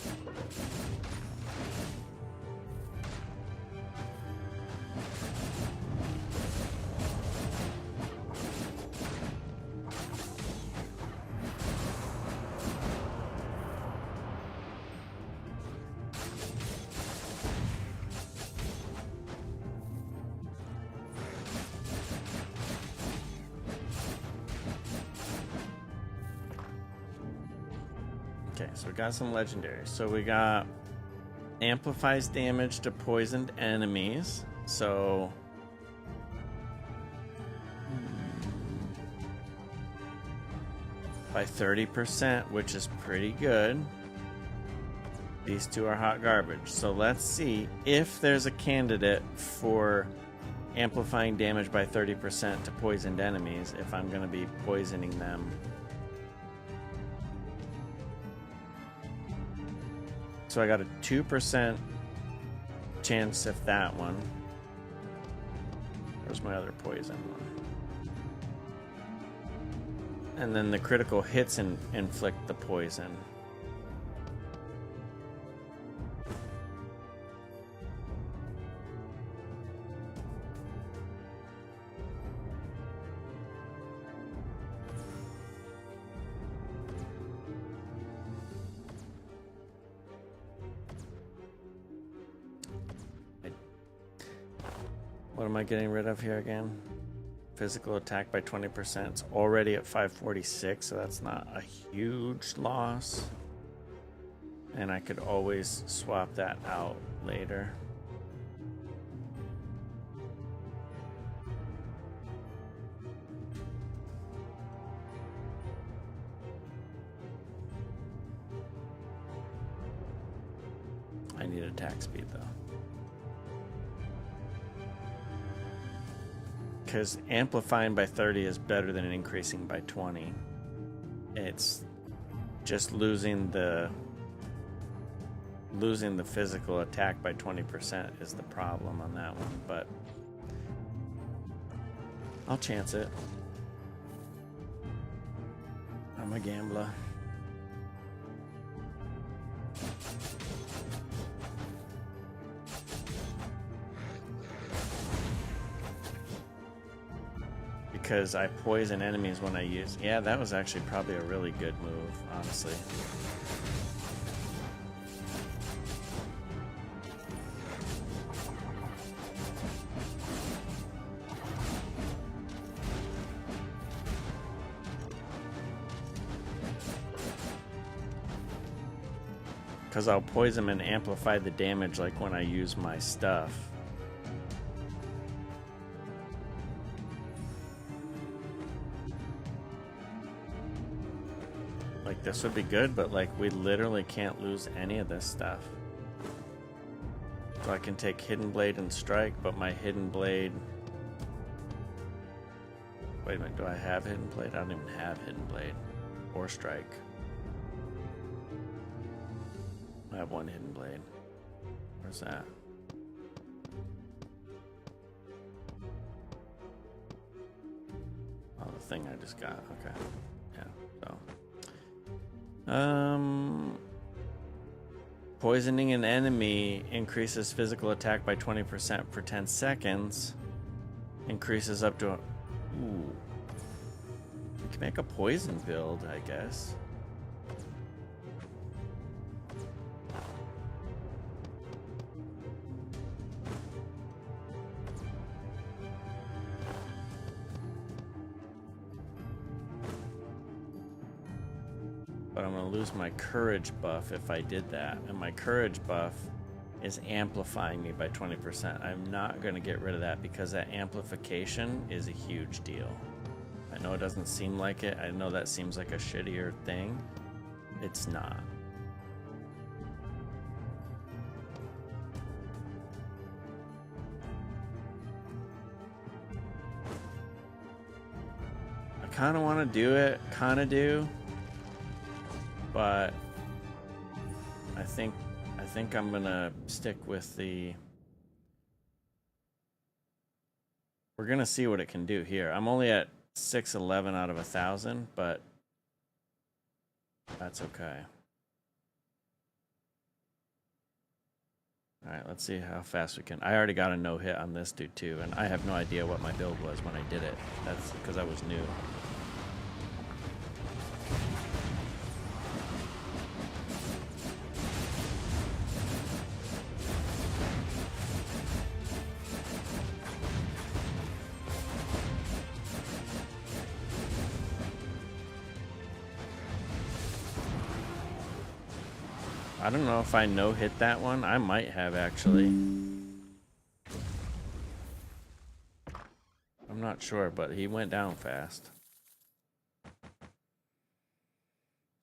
Okay, so we got some legendaries. So we got amplifies damage to poisoned enemies. So by 30%, which is pretty good. These two are hot garbage. So let's see if there's a candidate for amplifying damage by 30% to poisoned enemies if I'm going to be poisoning them. So I got a 2% chance if that one. Where's my other poison one? And then the critical hits and inflict the poison. What am I getting rid of here again? Physical attack by 20%. It's already at 546, so that's not a huge loss. And I could always swap that out later. I need attack speed though. Because amplifying by 30 is better than increasing by 20. It's just losing the physical attack by 20% is the problem on that one, but I'll chance it. I'm a gambler. Because I poison enemies when I use... Yeah, that was actually probably a really good move, honestly. Because I'll poison and amplify the damage like when I use my stuff. Like, this would be good, but like we literally can't lose any of this stuff. So I can take Hidden Blade and Strike, but my Hidden Blade... Wait a minute, do I have Hidden Blade? I don't even have Hidden Blade. Or Strike. I have one Hidden Blade. Where's that? Oh, the thing I just got. Okay. Yeah, so... Poisoning an enemy increases physical attack by 20% for 10 seconds. Increases up to... Ooh. We can make a poison build, I guess. But I'm going to lose my courage buff if I did that. And my courage buff is amplifying me by 20%. I'm not going to get rid of that because that amplification is a huge deal. I know it doesn't seem like it. I know that seems like a shittier thing. It's not. I kind of want to do it. Kind of do. But I think I'm gonna stick with the... We're gonna see what it can do here. I'm only at 611 out of 1,000, but that's okay. All right, let's see how fast we can. I already got a no hit on this dude too, and I have no idea what my build was when I did it. That's because I was new. I don't know if I no-hit that one. I might have, actually. I'm not sure, but he went down fast.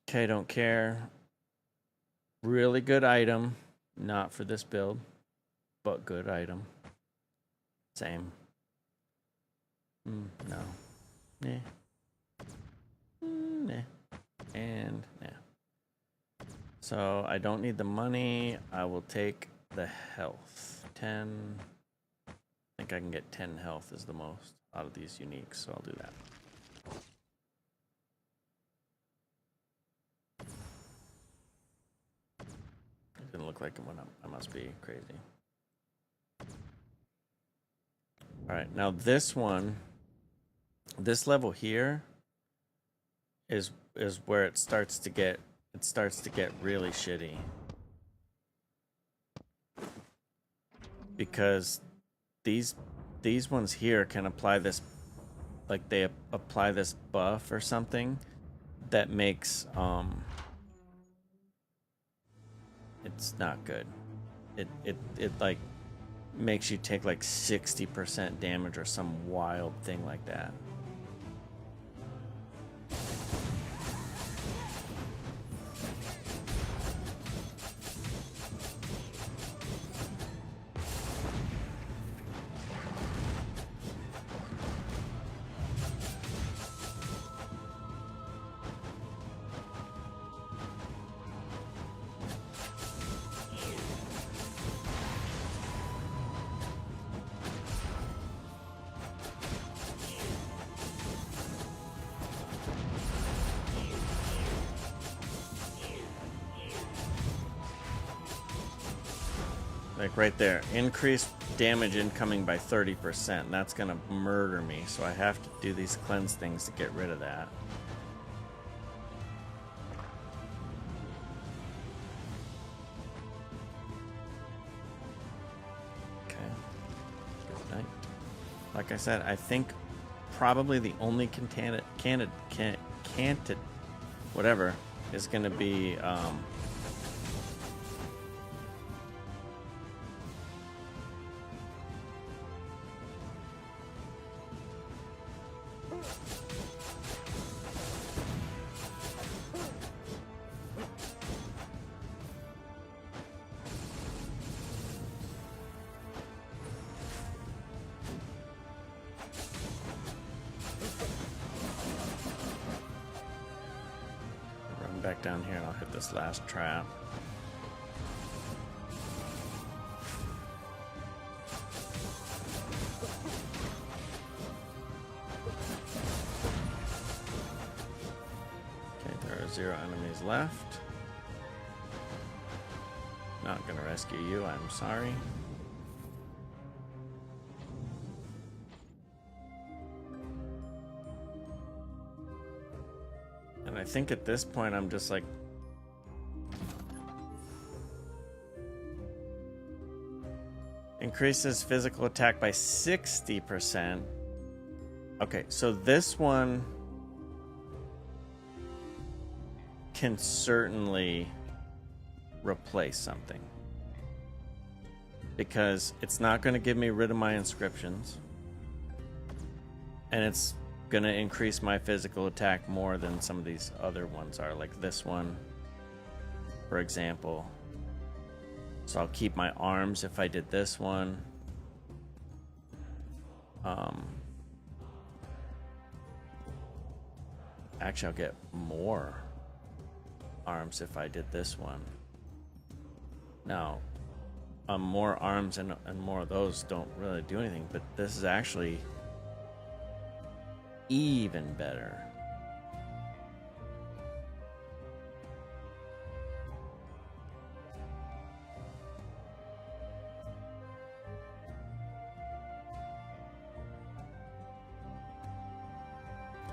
Okay, don't care. Really good item. Not for this build, but good item. Same. No. Nah. Nah. And nah. So I don't need the money. I will take the health. 10. I think I can get 10 health is the most out of these uniques, so I'll do that. It didn't look like it went up. I must be crazy. All right, now this one, this level here is where it starts to get really shitty. Because these ones here can apply this, like they apply this buff or something that makes it's not good. It like makes you take like 60% damage or some wild thing like that. Like right there, increased damage incoming by 30%. That's gonna murder me, so I have to do these cleanse things to get rid of that. Okay. Good night. Like I said, I think probably the only candidate, whatever, is gonna be back down here and I'll hit this last trap. Okay, there are 0 enemies left. Not gonna rescue you, I'm sorry. I think at this point I'm just like increases physical attack by 60%. Okay, so this one can certainly replace something because it's not going to give me rid of my inscriptions and it's gonna increase my physical attack more than some of these other ones are, like this one, for example. So I'll keep my arms if I did this one. Actually, I'll get more arms if I did this one. Now, more arms and more of those don't really do anything, but this is actually even better.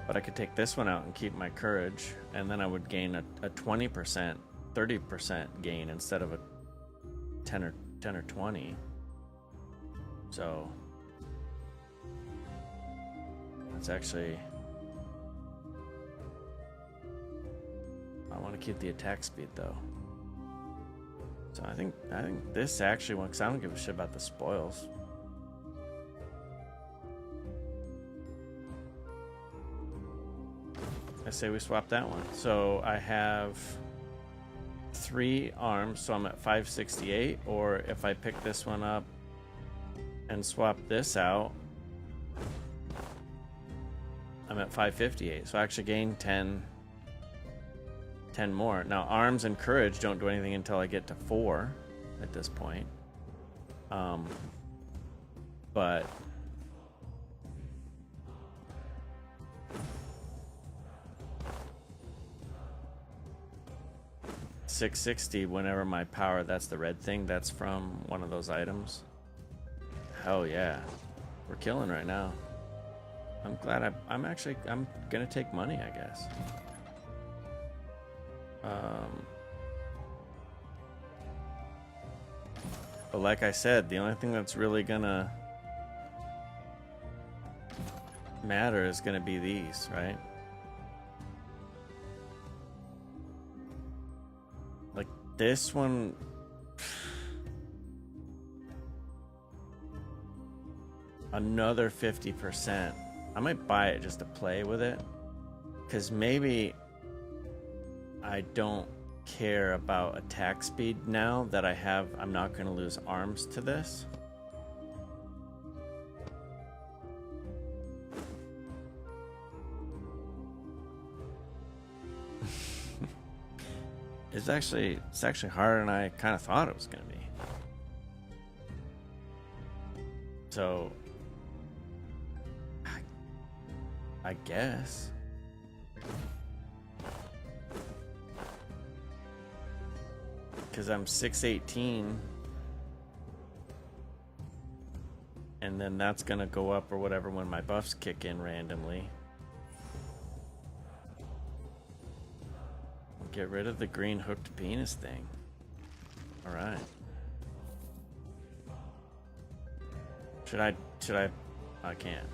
But I could take this one out and keep my courage, and then I would gain a 20%, 30% gain instead of a 10 or 20. So it's actually, I want to keep the attack speed though. So I think this actually won, because I don't give a shit about the spoils. I say we swap that one. So I have 3 arms, so I'm at 568. Or if I pick this one up and swap this out, I'm at 558. So I actually gain 10 more. Now arms and courage don't do anything until I get to 4 at this point. But $660 whenever my power, that's the red thing, that's from one of those items. Hell yeah. We're killing right now. I'm glad I'm gonna take money, I guess. But like I said, the only thing that's really gonna matter is gonna be these, right? Like this one, another 50%. I might buy it just to play with it, because maybe I don't care about attack speed now that I'm not going to lose arms to this. It's actually harder than I kind of thought it was going to be. So I guess. Because I'm 618. And then that's going to go up or whatever when my buffs kick in randomly. Get rid of the green hooked penis thing. Alright. Should I? I can't.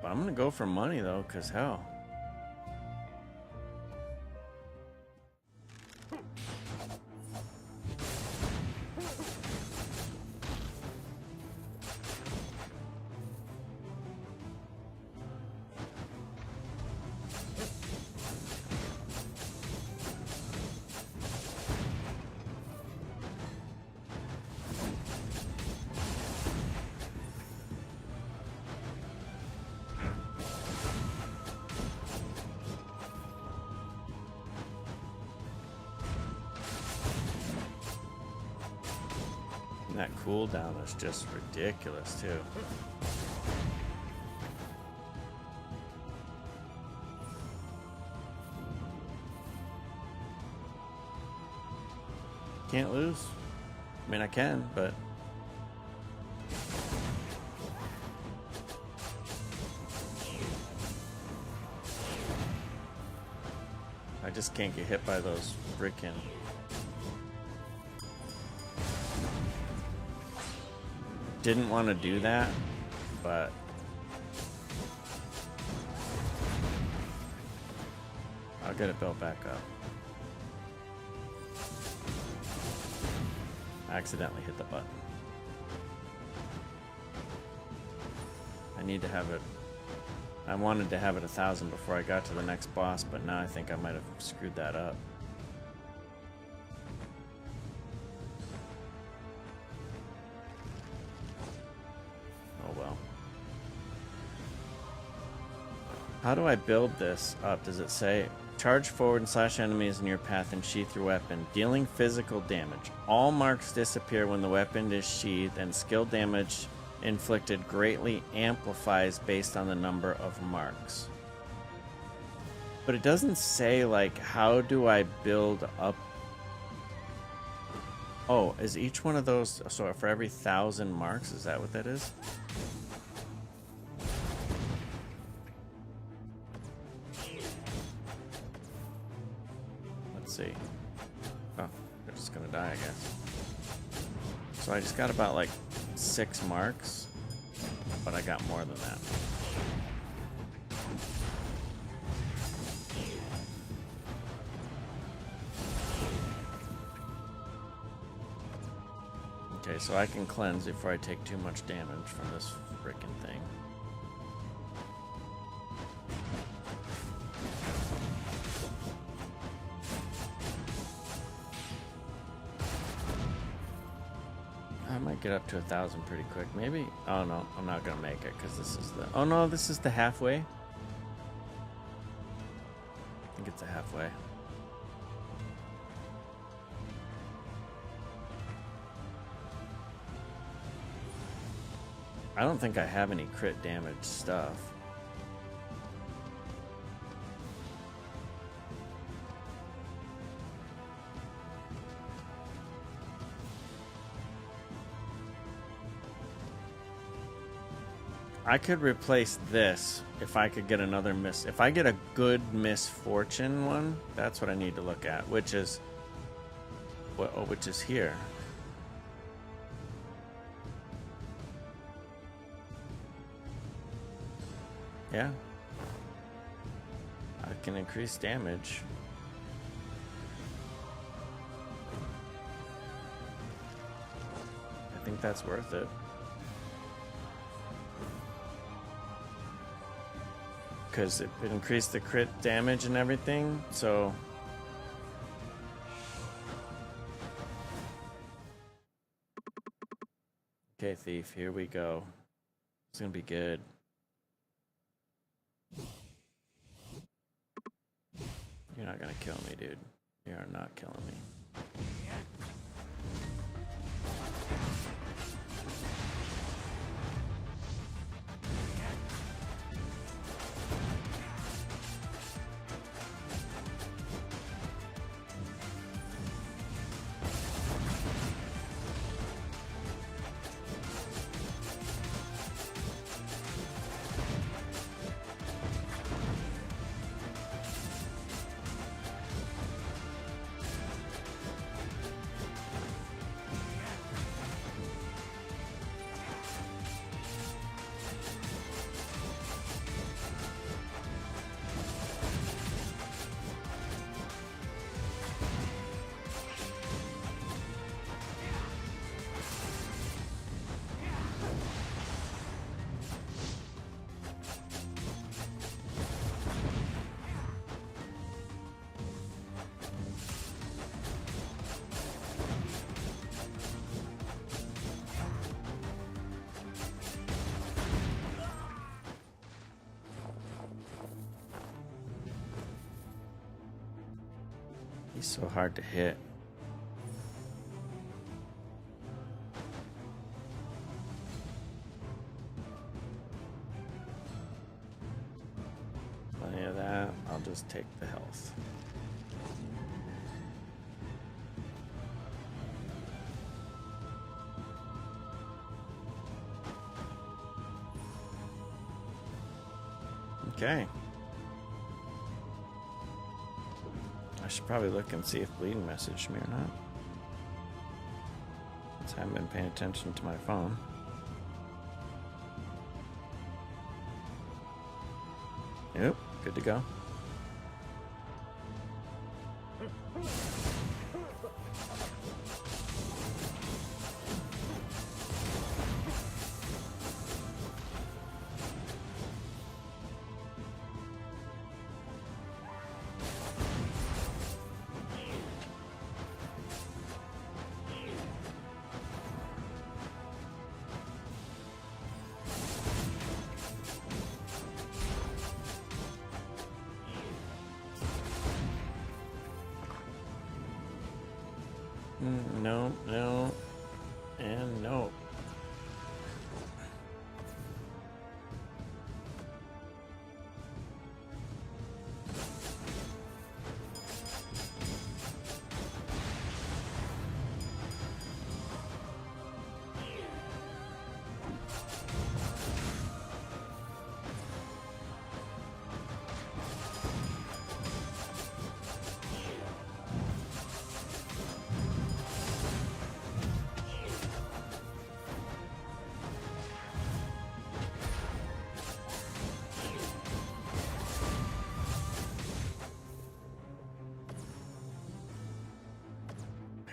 But I'm gonna go for money though, cause hell. That cooldown is just ridiculous too. Can't lose. I mean, I can, but I just can't get hit by those freaking. Didn't want to do that, but I'll get it built back up. I accidentally hit the button. I need to have it. I wanted to have it 1,000 before I got to the next boss, but now I think I might have screwed that up. How do I build this up? Does it say charge forward and slash enemies in your path and sheath your weapon, dealing physical damage? All marks disappear when the weapon is sheathed, and skill damage inflicted greatly amplifies based on the number of marks. But it doesn't say, like, how do I build up? Oh, is each one of those, so for every 1,000 marks, is that what that is? See. Oh, they're just gonna die, I guess. So I just got about like 6 marks, but I got more than that. Okay, so I can cleanse before I take too much damage from this frickin' thing. I might get up to 1,000 pretty quick. Maybe. Oh no, I'm not gonna make it because this is the. Oh no, this is the halfway. I think it's a halfway. I don't think I have any crit damage stuff. I could replace this if I could get another miss. If I get a good misfortune one, that's what I need to look at, which is what? Oh, which is here. Yeah. I can increase damage. I think that's worth it. Because it increased the crit damage and everything, so... Okay, Thief, here we go. It's gonna be good. You're not gonna kill me, dude. You are not killing me. He's so hard to hit. Plenty of that. I'll just take the health. Okay. I should probably look and see if Bleeding messaged me or not. Since I haven't been paying attention to my phone. Yep, good to go. No, no, and no.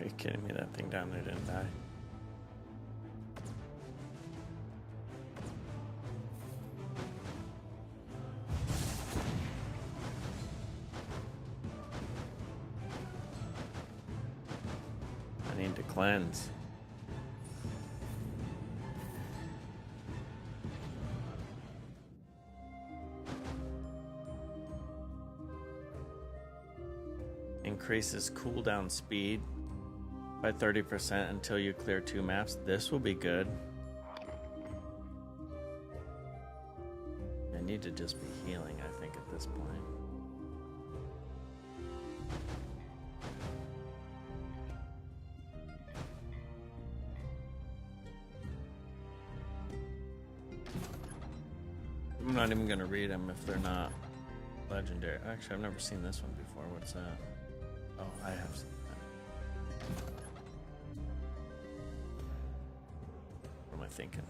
Are you kidding me? That thing down there didn't die. to cleanse. Increases cooldown speed by 30% until you clear 2 maps. This will be good. I need to just be healing, I think, at this point. I'm not even going to read them if they're not legendary. Actually, I've never seen this one before. What's that? Oh, I have seen that. What am I thinking?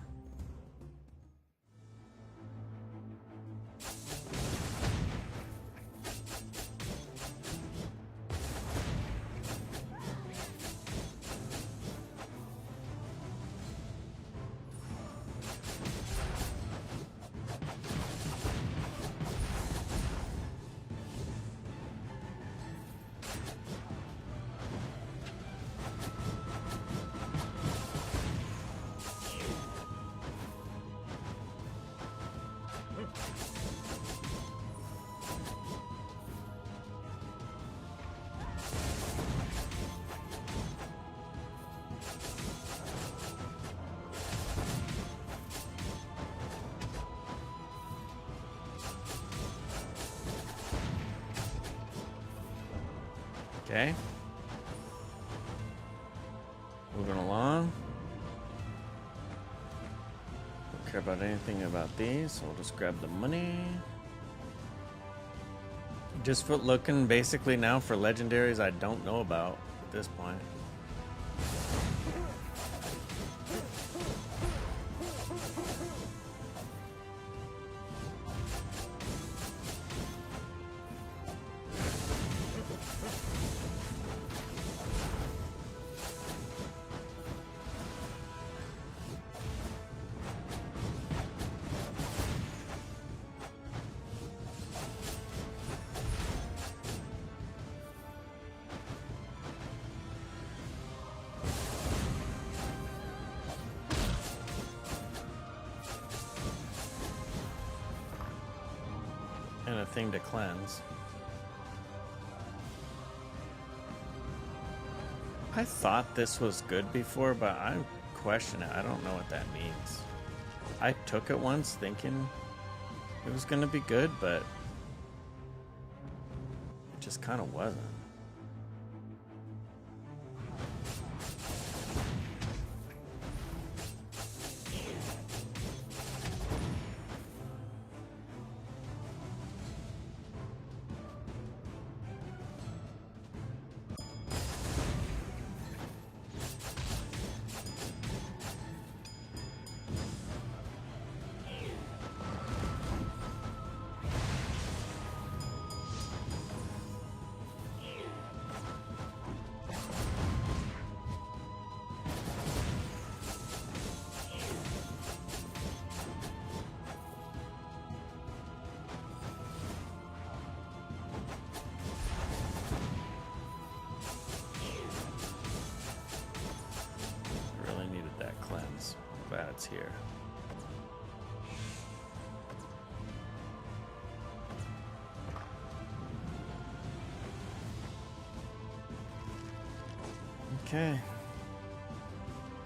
Okay. Moving along. Don't care about anything about these, so we'll just grab the money. Just for looking basically now for legendaries I don't know about at this point. And a thing to cleanse. I thought this was good before, but I question it. I don't know what that means. I took it once thinking it was going to be good, but it just kind of wasn't. That's here. Okay. I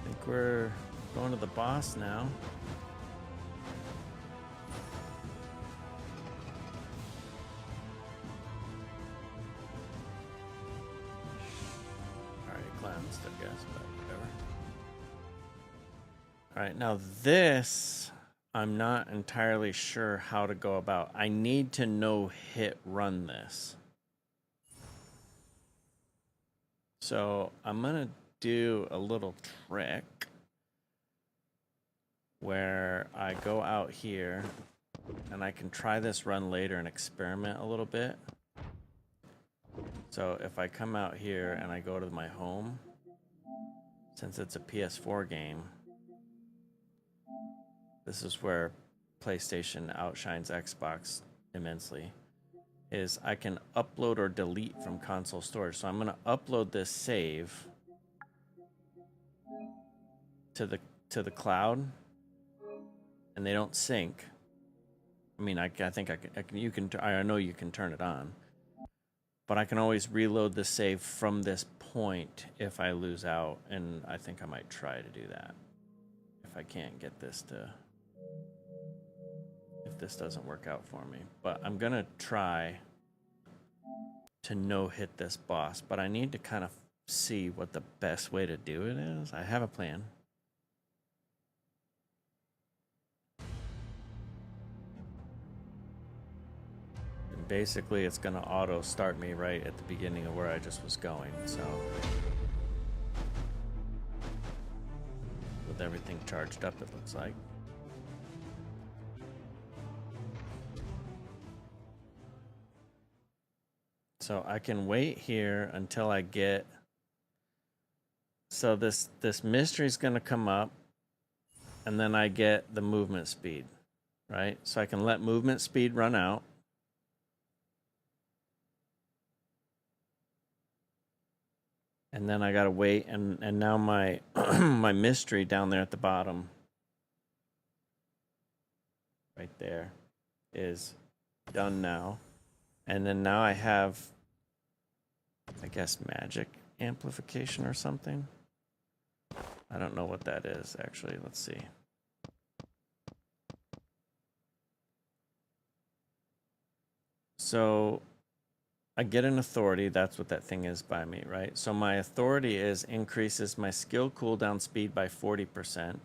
think we're going to the boss now. Already cleansed, I guess, but whatever. All right, now this, I'm not entirely sure how to go about. I need to know hit run this. So I'm going to do a little trick where I go out here and I can try this run later and experiment a little bit. So if I come out here and I go to my home, since it's a PS4 game, this is where PlayStation outshines Xbox immensely, is I can upload or delete from console storage. So I'm going to upload this save, to the cloud, and they don't sync. I mean, I think I can. You can. I know you can turn it on, but I can always reload the save from this point if I lose out, and I think I might try to do that if I can't get this to. If this doesn't work out for me, but I'm gonna try to no-hit this boss, but I need to kind of see what the best way to do it is. I have a plan. And basically, it's gonna auto start me right at the beginning of where I just was going, so with everything charged up, it looks like. So I can wait here until I get. So this mystery is going to come up, and then I get the movement speed, right? So I can let movement speed run out. And then I got to wait, and now my my mystery down there at the bottom, right there, is done now. And then now I have, I guess, magic amplification or something. I don't know what that is, actually. Let's see. So I get an authority. That's what that thing is by me, right? So my authority is increases my skill cooldown speed by 40%,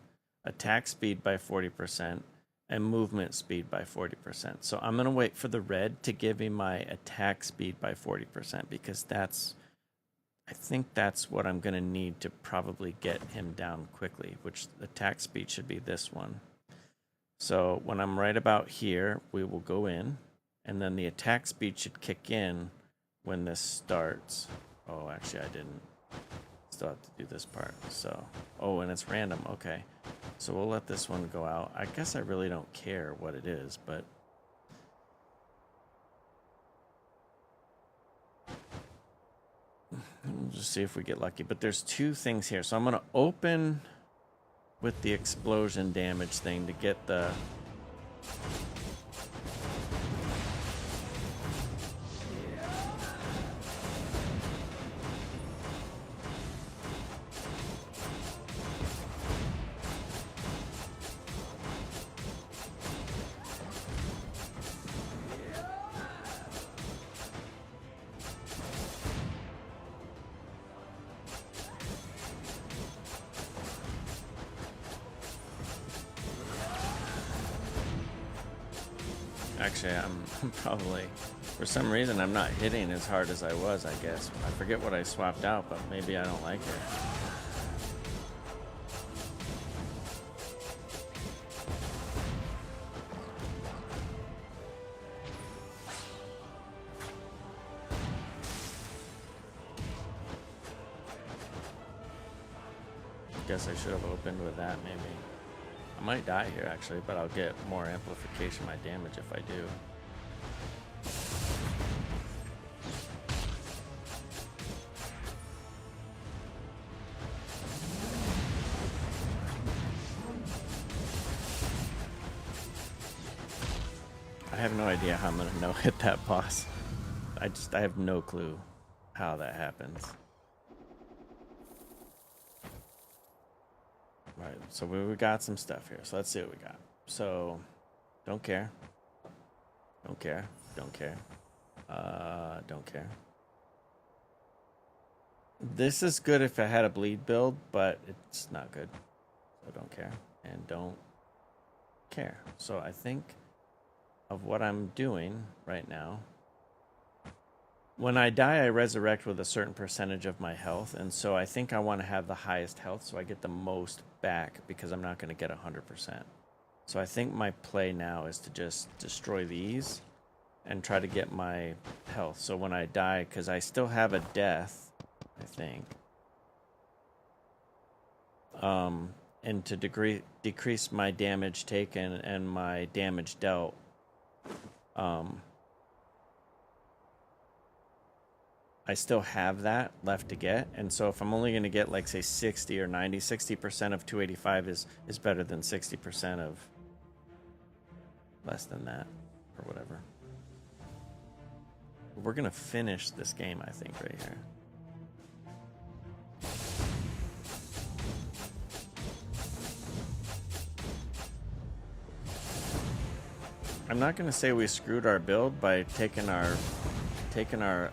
attack speed by 40%, and movement speed by 40%. So I'm going to wait for the red to give me my attack speed by 40% because I think that's what I'm going to need to probably get him down quickly, which attack speed should be this one. So when I'm right about here, we will go in, and then the attack speed should kick in when this starts. Oh, actually I didn't. Still have to do this part. So, oh, and it's random. Okay. So we'll let this one go out. I guess I really don't care what it is, but we'll just see if we get lucky. But there's two things here. So I'm going to open with the explosion damage thing to get the... Actually, I'm probably, for some reason, I'm not hitting as hard as I was, I guess. I forget what I swapped out, but maybe I don't like it. Guess I should have opened with that, maybe. I might die here, actually, but I'll get more amplification of my damage if I do. I have no idea how I'm going to no-hit that boss. I have no clue how that happens. Right, so we got some stuff here. So let's see what we got. So, don't care. Don't care. Don't care. Don't care. This is good if I had a bleed build, but it's not good. So don't care. And don't care. So I think of what I'm doing right now. When I die, I resurrect with a certain percentage of my health, and so I think I want to have the highest health so I get the most back because I'm not going to get 100%. So I think my play now is to just destroy these and try to get my health. So when I die, because I still have a death, I think, and to decrease my damage taken and my damage dealt, I still have that left to get. And so if I'm only going to get like say 60 or 90, 60% of 285 is better than 60% of less than that or whatever. We're going to finish this game, I think, right here. I'm not going to say we screwed our build by taking our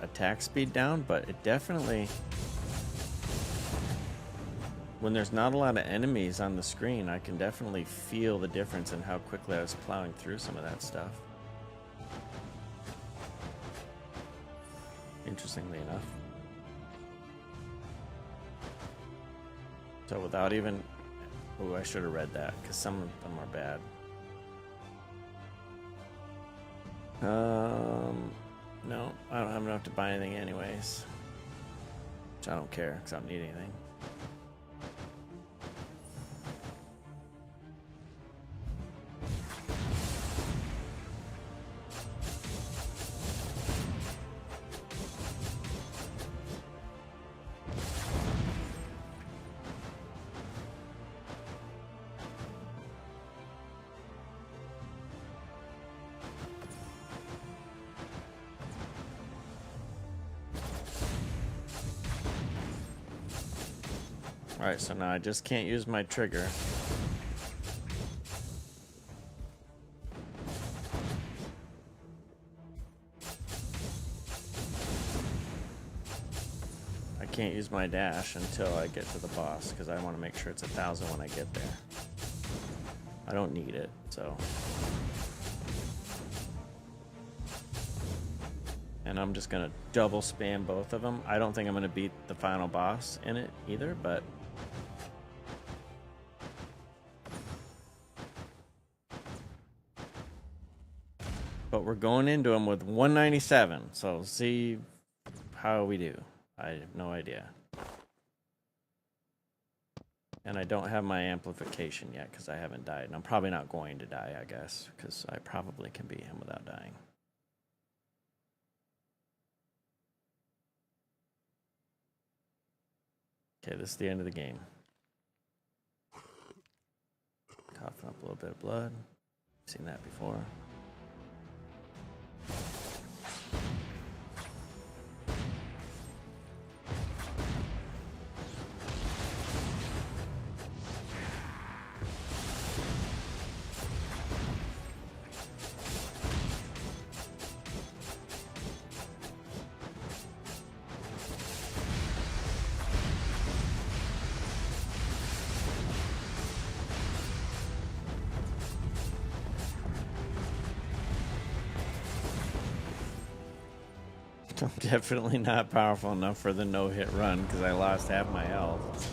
attack speed down, but it definitely, when there's not a lot of enemies on the screen, I can definitely feel the difference in how quickly I was plowing through some of that stuff. Interestingly enough. So without even, oh, I should have read that because some of them are bad. No, I don't have enough to buy anything anyways. Which I don't care because I don't need anything. Alright, so now I just can't use my trigger. I can't use my dash until I get to the boss, because I want to make sure it's 1,000 when I get there. I don't need it, so... And I'm just gonna double spam both of them. I don't think I'm gonna beat the final boss in it either, but... But we're going into them with 197, so see how we do. I have no idea. And I don't have my amplification yet because I haven't died. And I'm probably not going to die, I guess, because I probably can beat him without dying. Okay, this is the end of the game. Coughing up a little bit of blood. Seen that before. I'm definitely not powerful enough for the no-hit run because I lost half my health.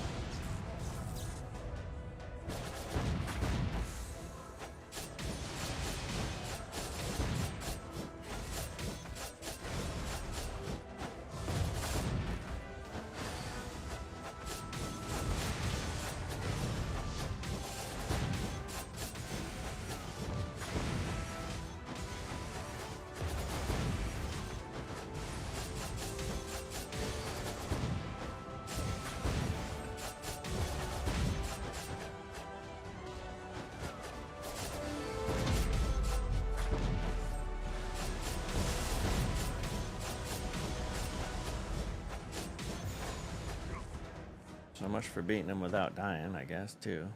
So much for beating him without dying, I guess, too.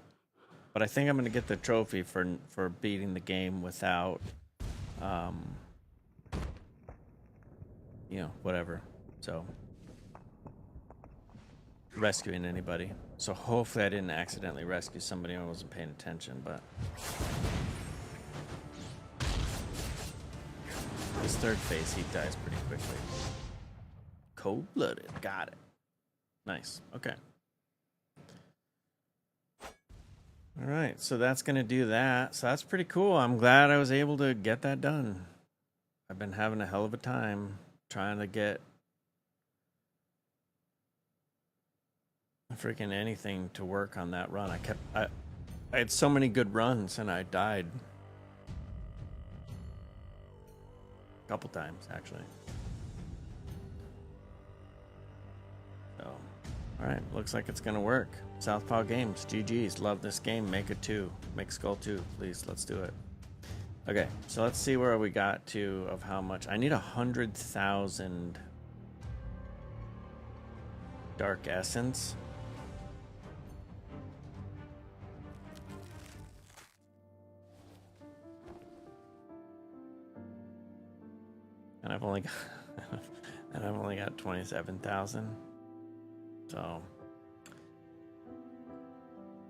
But I think I'm going to get the trophy for beating the game without, you know, whatever. So, rescuing anybody. So hopefully I didn't accidentally rescue somebody when I wasn't paying attention, but... This third phase, he dies pretty quickly. Cold-blooded. Got it. Nice. Okay. All right, so that's going to do that. So that's pretty cool. I'm glad I was able to get that done. I've been having a hell of a time trying to get freaking anything to work on that run. I had so many good runs and I died a couple times, actually. All right, looks like it's gonna work. Southpaw Games, GG's. Love this game. Make it 2. Make Skull 2, please. Let's do it. Okay, so let's see where we got to of how much. I need 100,000 Dark Essence. And I've only got 27,000. So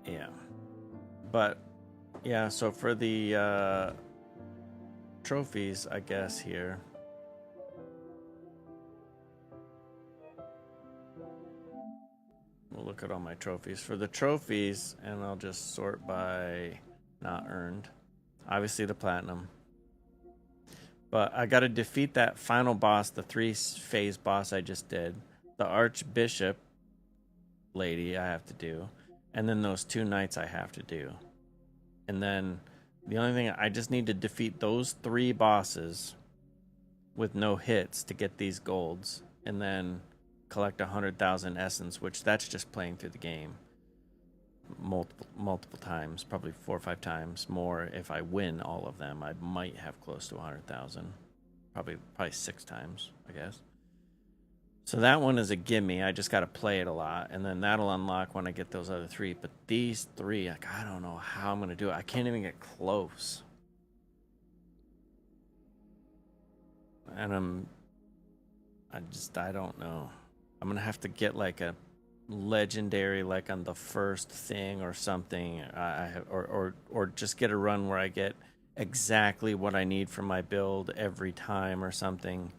yeah. But yeah, so for the trophies, I guess here. We'll look at all my trophies. For the trophies, and I'll just sort by not earned. Obviously the platinum. But I got to defeat that final boss, the 3-phase boss I just did. The Archbishop lady I have to do. And then those 2 knights I have to do. And then the only thing, I just need to defeat those 3 bosses with no hits to get these golds. And then collect 100,000 essence, which that's just playing through the game. Multiple times, probably 4 or 5 times more. If I win all of them, I might have close to 100,000. Probably 6 times, I guess. So that one is a gimme. I just got to play it a lot, and then that'll unlock when I get those other 3. But these 3, like, I don't know how I'm gonna do it. I can't even get close. And I don't know. I'm gonna have to get like a legendary, like on the first thing or something. Or just get a run where I get exactly what I need for my build every time or something.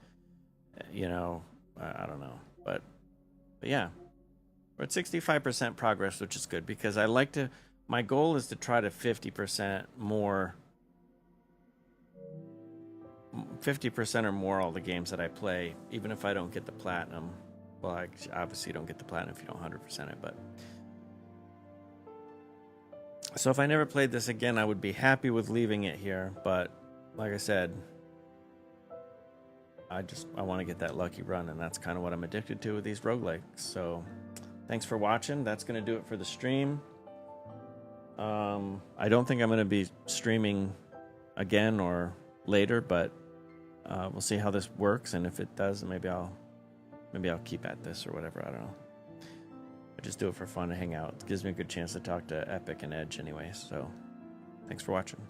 You know, I don't know, but yeah, we're at 65% progress, which is good because I like to. My goal is to try to 50% more. 50% or more all the games that I play, even if I don't get the platinum. Well, I obviously don't get the platinum if you don't 100% it, but... So if I never played this again, I would be happy with leaving it here, but like I said, I want to get that lucky run, and that's kind of what I'm addicted to with these roguelikes. So thanks for watching. That's going to do it for the stream. I don't think I'm going to be streaming again or later, but we'll see how this works, and if it does, maybe I'll keep at this or whatever. I don't know. I just do it for fun to hang out. It gives me a good chance to talk to Epic and Edge anyway. So thanks for watching.